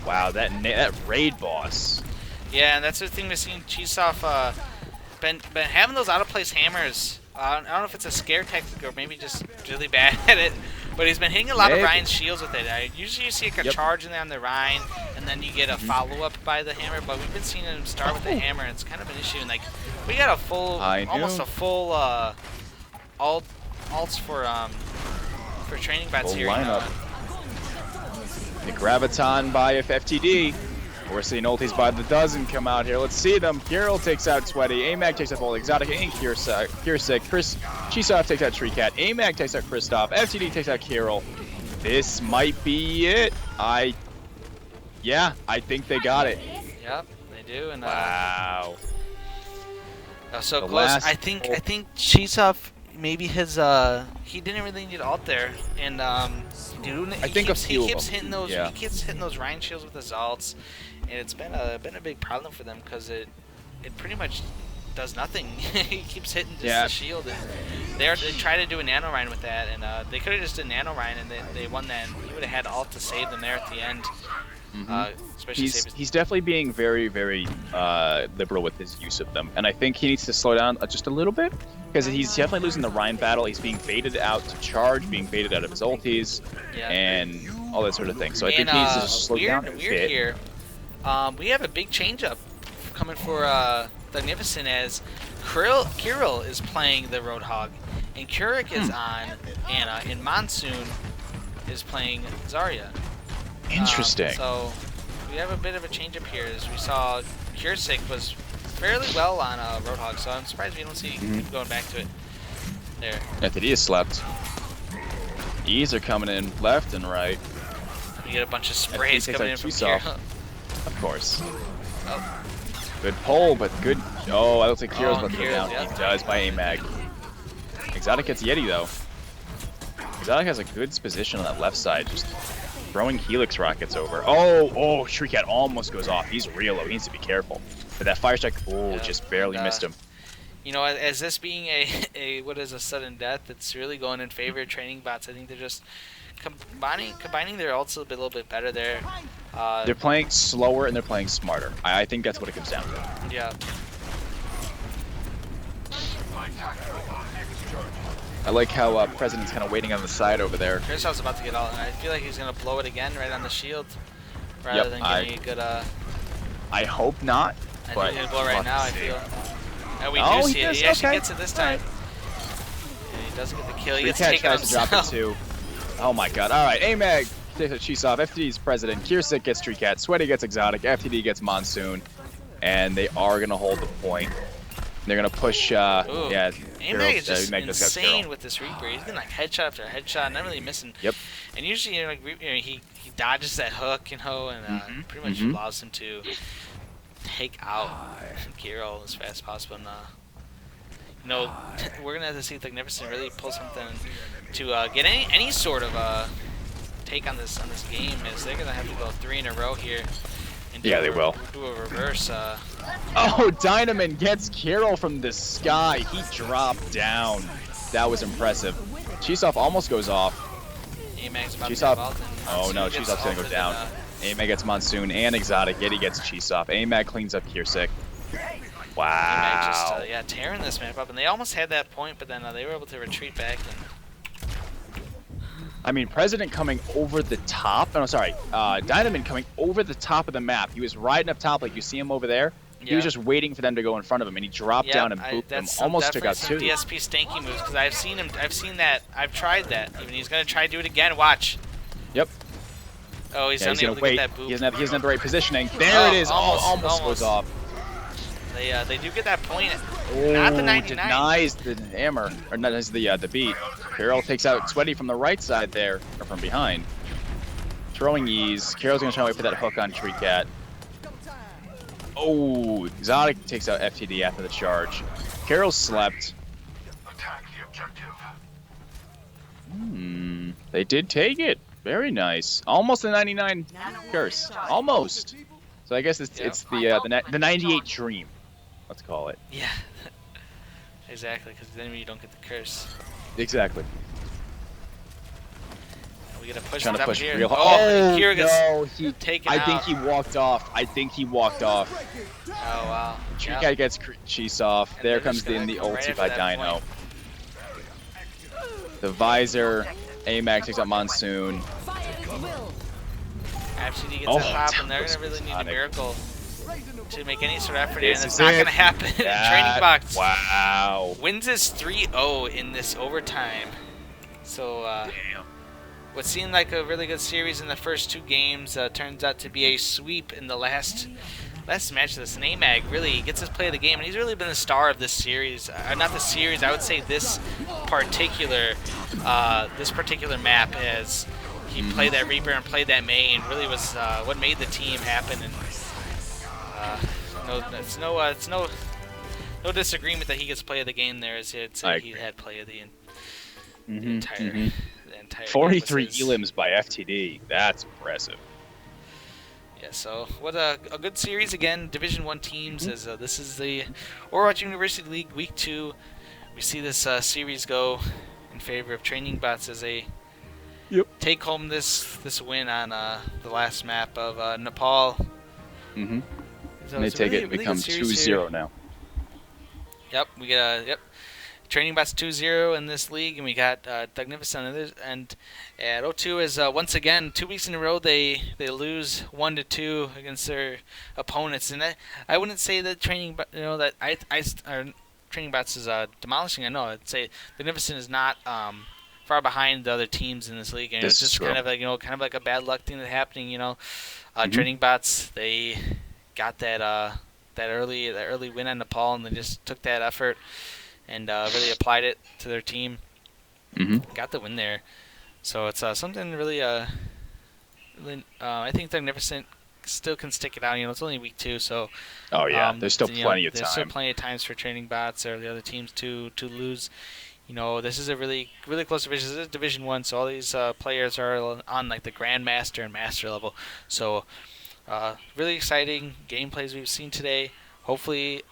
Wow, that raid boss. Yeah, and that's the thing we've seen. Chisoff been having those out of place hammers. I don't know if it's a scare tactic or maybe just really bad at it, but he's been hitting a lot of Ryan's shields with it. Usually you see like a charge in there on the Ryan, and then you get a follow-up by the hammer, but we've been seeing him start with the hammer, and it's kind of an issue. And like, we got a full, almost a full ults for training bots here. Lineup. The Graviton by FTD. We're seeing ultis by the dozen come out here. Let's see them. Kirill takes out Sweaty. AMAG takes out both Exotic and Kirsik. Chisoff takes out Treecat. AMAG takes out Kristoff. FTD takes out Kirill. This might be it. I think they got it. Yep, they do. And wow. So the close. I think Chisoff maybe his he didn't really need ult there, and he keeps hitting those Ryan shields with his ults, and it's been a big problem for them because it pretty much does nothing. He keeps hitting just the shield, and they try to do a nano Ryan with that, and they could have just done nano Ryan and they won that. And he would have had ult to save them there at the end. He's definitely being very, very liberal with his use of them, and I think he needs to slow down just a little bit because he's definitely losing the Ryan battle. He's being baited out to charge, being baited out of his ultis, and all that sort of thing. So I think he needs to slow down a bit. Here, we have a big change-up coming for Thugnificent as Kirill is playing the Roadhog, and Kurik is on Anna, and Monsoon is playing Zarya. Interesting. So we have a bit of a change up here, as we saw Kirsik was fairly well on Roadhog, so I'm surprised we don't see him going back to it. There. FTD is slept. E's are coming in left and right. We get a bunch of sprays coming in from Kirill. Of course. Oh. Good pull, but good. Oh, I don't think Kiro's about to go down. He does by AMAG. Exotic gets Yeti though. Exotic has a good position on that left side, just throwing Helix rockets over. Oh, Treecat almost goes off. He's real low. He needs to be careful. But that fire strike, just barely missed him. You know, as this being a sudden death, it's really going in favor of training bots. I think they're just combining their ults a little bit better there. They're playing slower and they're playing smarter. I think that's what it comes down to. Yeah. I like how President's kind of waiting on the side over there. Kristof's about to get out, and I feel like he's going to blow it again right on the shield rather than getting a good... I hope not. I think he's going to blow right now, I feel. And we do see it. He actually gets it this time. And he doesn't get the kill. He gets taken out himself. Drop it too. Oh my god. Alright, AMAG takes a Chisoff. FTD's President. Kirsik gets Treecat. Sweaty gets Exotic. FTD gets Monsoon. And they are going to hold the point. They're gonna push. Ooh. Yeah, AMAG is just AMAG just got insane Carol. with this Reaper. He's been like headshot after headshot, not really missing. Yep. And usually, like he dodges that hook, and pretty much allows him to take out Kirill as fast as possible. And we're gonna have to see Thugnificent really pull something to get any sort of take on this game. As they're gonna have to go 3 in a row here. And Yeah, they will. Do a reverse. Oh, Dynaman gets Carol from the sky. He dropped down. That was impressive. Chisov almost goes off. AMAG's about Chisov. to get Oh no, Chisov's gonna go down. AMAG gets Monsoon and Exotic. Yet he gets Chisov. AMAG cleans up Kirsik. Wow. AMAG just tearing this map up, and they almost had that point, but then they were able to retreat back. I mean, President coming over the top. Oh, no, sorry. Dynaman coming over the top of the map. He was riding up top, like you see him over there. He was just waiting for them to go in front of him, and he dropped down and booped them. Almost took out 2. DSP stanky moves, because I've seen him. I've seen that. I've tried that. Even he's gonna try to do it again. Watch. Yep. Oh, he's unable to get that boop. He doesn't have the right positioning. There it is. Almost goes off. They do get that point. Not the 99. Denies the hammer, or not the beat. Carol takes out Sweaty from the right side there, or from behind. Throwing ease. Carol's gonna try to wait for that hook on Tree Cat. Oh, Exotic takes out FTD after the charge. Carol slept. They did take it. Very nice. Almost a 99 curse. Almost. So I guess it's the 98 dream. Let's call it. Yeah. Exactly, because then you don't get the curse. Exactly. We gotta push. Trying to push here. real. Oh, Kira gets no, taken I out. think he walked off. Oh wow. Tree Cat gets Chisov. There comes the ulti by Dino. The visor. AMAG takes out Monsoon. FCD gets that pop, and they're gonna really need a miracle to make any sort of effort here, and it's not gonna happen. Training Box wins this 3-0 in this overtime. So what seemed like a really good series in the first 2 games turns out to be a sweep in the last match of this. And AMAG really gets his play of the game, and he's really been the star of this series. Not the series, I would say this particular map, as he played that Reaper and played that Mei, and really was what made the team happen. And it's no disagreement that he gets play of the game there, as he had play of the entire 43 elims by FTD. That's impressive. Yeah, so what a good series again. Division 1 teams, as this is the Overwatch University League Week 2. We see this series go in favor of Training Bots as they take home this win on the last map of Nepal. So they take it becomes 2-0 now. Yep, we get Training Bots 2-0 in this league, and we got Thugnificent, and at O2 is once again 2 weeks in a row they lose 1-2 against their opponents, and I wouldn't say that Training Bots is demolishing. I know I'd say Thugnificent is not far behind the other teams in this league, and it's just kind of like a bad luck thing that's happening. Training Bots, they got that early win on Nepal, and they just took that effort and really applied it to their team. Got the win there. So it's something really, I think Thugnificent still can stick it out. It's only week 2, so. Oh yeah, there's still plenty of time. There's still plenty of times for Training Bots or the other teams to lose. This is a really close division. This is Division 1, so all these players are on like the Grandmaster and Master level. So really exciting gameplays we've seen today. Hopefully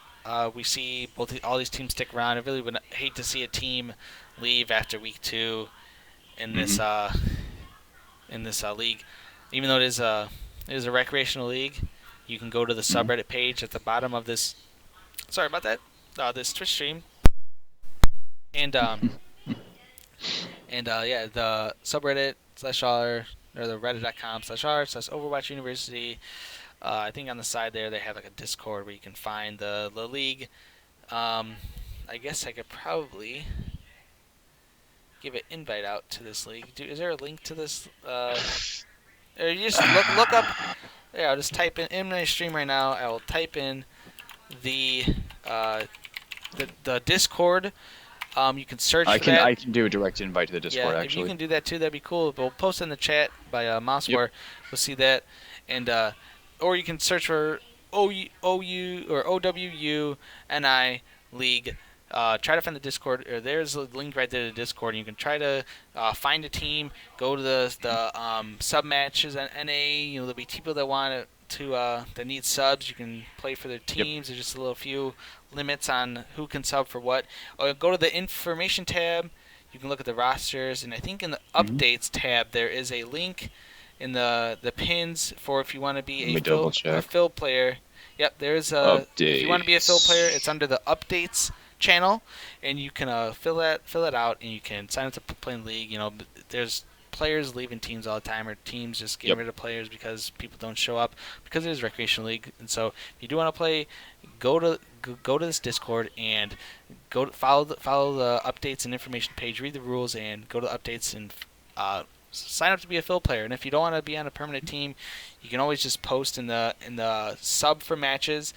we see all these teams stick around. I really would hate to see a team leave after week 2 in this league. Even though it is a recreational league, you can go to the subreddit page at the bottom of this. Sorry about that. This Twitch stream. And the subreddit /r or the reddit.com/r/Overwatch University. I think on the side there they have like a Discord where you can find the league. I guess I could probably give an invite out to this league. Is there a link to this? Or you just look up. Yeah, I'll just type in my stream right now. I will type in the the Discord. You can search I for can that. I can do a direct invite to the Yeah, Discord if you actually. can do that too, that'd be cool. But we'll post in the chat by Yep. Mouseware. We'll see that, and or you can search for OU or OWUNI League. Try to find the Discord. Or there's a link right there to the Discord. And you can try to find a team. Go to the sub matches and NA. There'll be people that want to that need subs. You can play for their Yep. teams. There's just a little few limits on who can sub for what. Or go to the information tab. You can look at the rosters, and I think in the Hmm. updates tab there is a link in the pins for if you want to Let be me double a check. fill player. Yep, there's a if you want to be a fill player, it's Updates. under the updates channel, and you can fill it out, and you can sign up to play in the league. There's players leaving teams all the time, or teams just getting Yep. rid of players because people don't show up because it is recreational league. And so if you do want to play, go to this Discord and follow the updates and information page, read the rules, and go to updates and sign up to be a fill player. And if you don't want to be on a permanent team, you can always just post in the sub for matches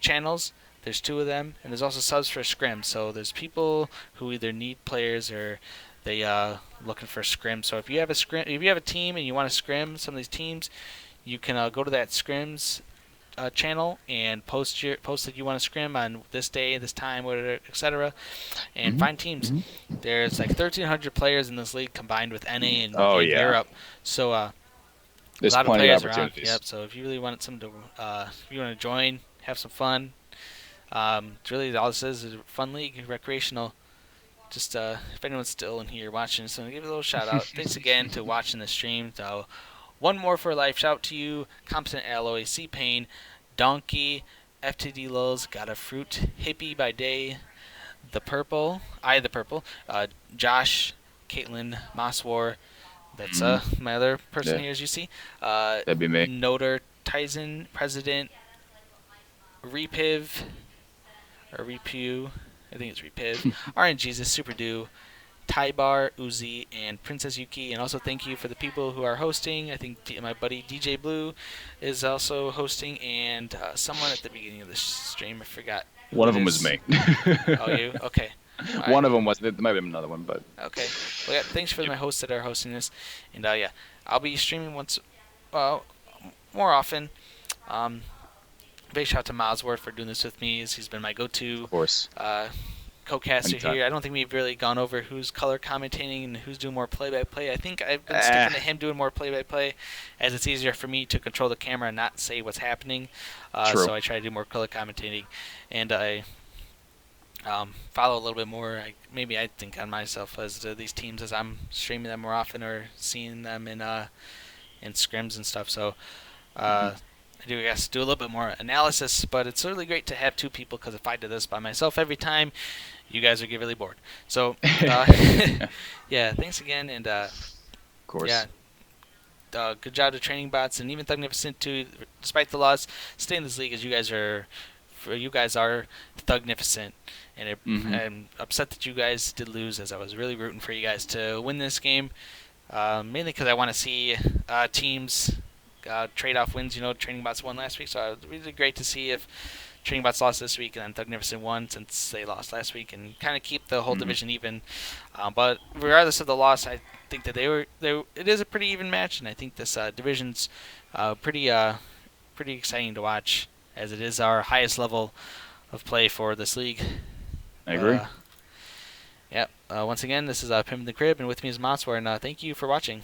channels. There's two of them, and there's also subs for scrim. So there's people who either need players or they looking for scrim. So if you have a team and you want to scrim some of these teams, you can go to that scrims channel and post that you want to scrim on this day, this time, whatever, etc. And Hmm. find teams. Hmm. There's like 1,300 players in this league combined with NA Oh and yeah. Europe. So a There's lot of plenty of players are on. opportunities. Yep. So if you really want some to, if you want to join, have some fun. It's really all this is a fun league, recreational. Just if anyone's still in here watching, so give a little shout out. Thanks again to watching the stream. So one more for life. Shout out to you, Competent Alloy, C Pain, Donkey, FTD Lulz, Got a Fruit, Hippie by Day, the Purple, Josh, Caitlin, Mosswar. That's Hmm. my other person Yeah, here, as you see. that'd be me. Noder, Tizen, President, Repiv, or Repu, I think it's Repiv, RNGesus, Super Do, Tybar, Uzi, and Princess Yuki. And also thank you for the people who are hosting. I think my buddy DJ Blue is also hosting, and someone at the beginning of the stream, I forgot who One it of them was is. me. Oh, you? Okay. All right. One of them was. There might be another one, but Okay. Well, yeah, thanks for yep. my hosts that are hosting this. And yeah, I'll be streaming well, more often. Um, Big shout out to Milesworth for doing this with me, as he's been my go-to Of course. co-caster Anytime. here. I don't think we've really gone over who's color commentating and who's doing more play-by-play. I think I've been Eh, sticking to him doing more play-by-play, as it's easier for me to control the camera and not say what's happening. true. So I try to do more color commentating, and I follow a little bit more. Maybe I think on myself as to these teams as I'm streaming them more often or seeing them in scrims and stuff. So Hmm. I do, I guess, do a little bit more analysis, but it's really great to have two people because if I did this by myself every time, you guys would get really bored. So, Of yeah, thanks again, and yeah, course. good job to Training Bots and even Thugnificent too. Despite the loss, stay in this league as you guys are Thugnificent, and Hmm. I'm upset that you guys did lose, as I was really rooting for you guys to win this game. Mainly because I want to see teams trade-off wins. Training Bots won last week, so it's really great to see if Training Bots lost this week and then Thugnificent won since they lost last week, and kind of keep the whole Hmm. division even. But regardless of the loss, I think that it is a pretty even match, and I think this division's pretty exciting to watch, as it is our highest level of play for this league. I agree. Yep. Once again, this is Pim in the Crib, and with me is Motswar, and thank you for watching.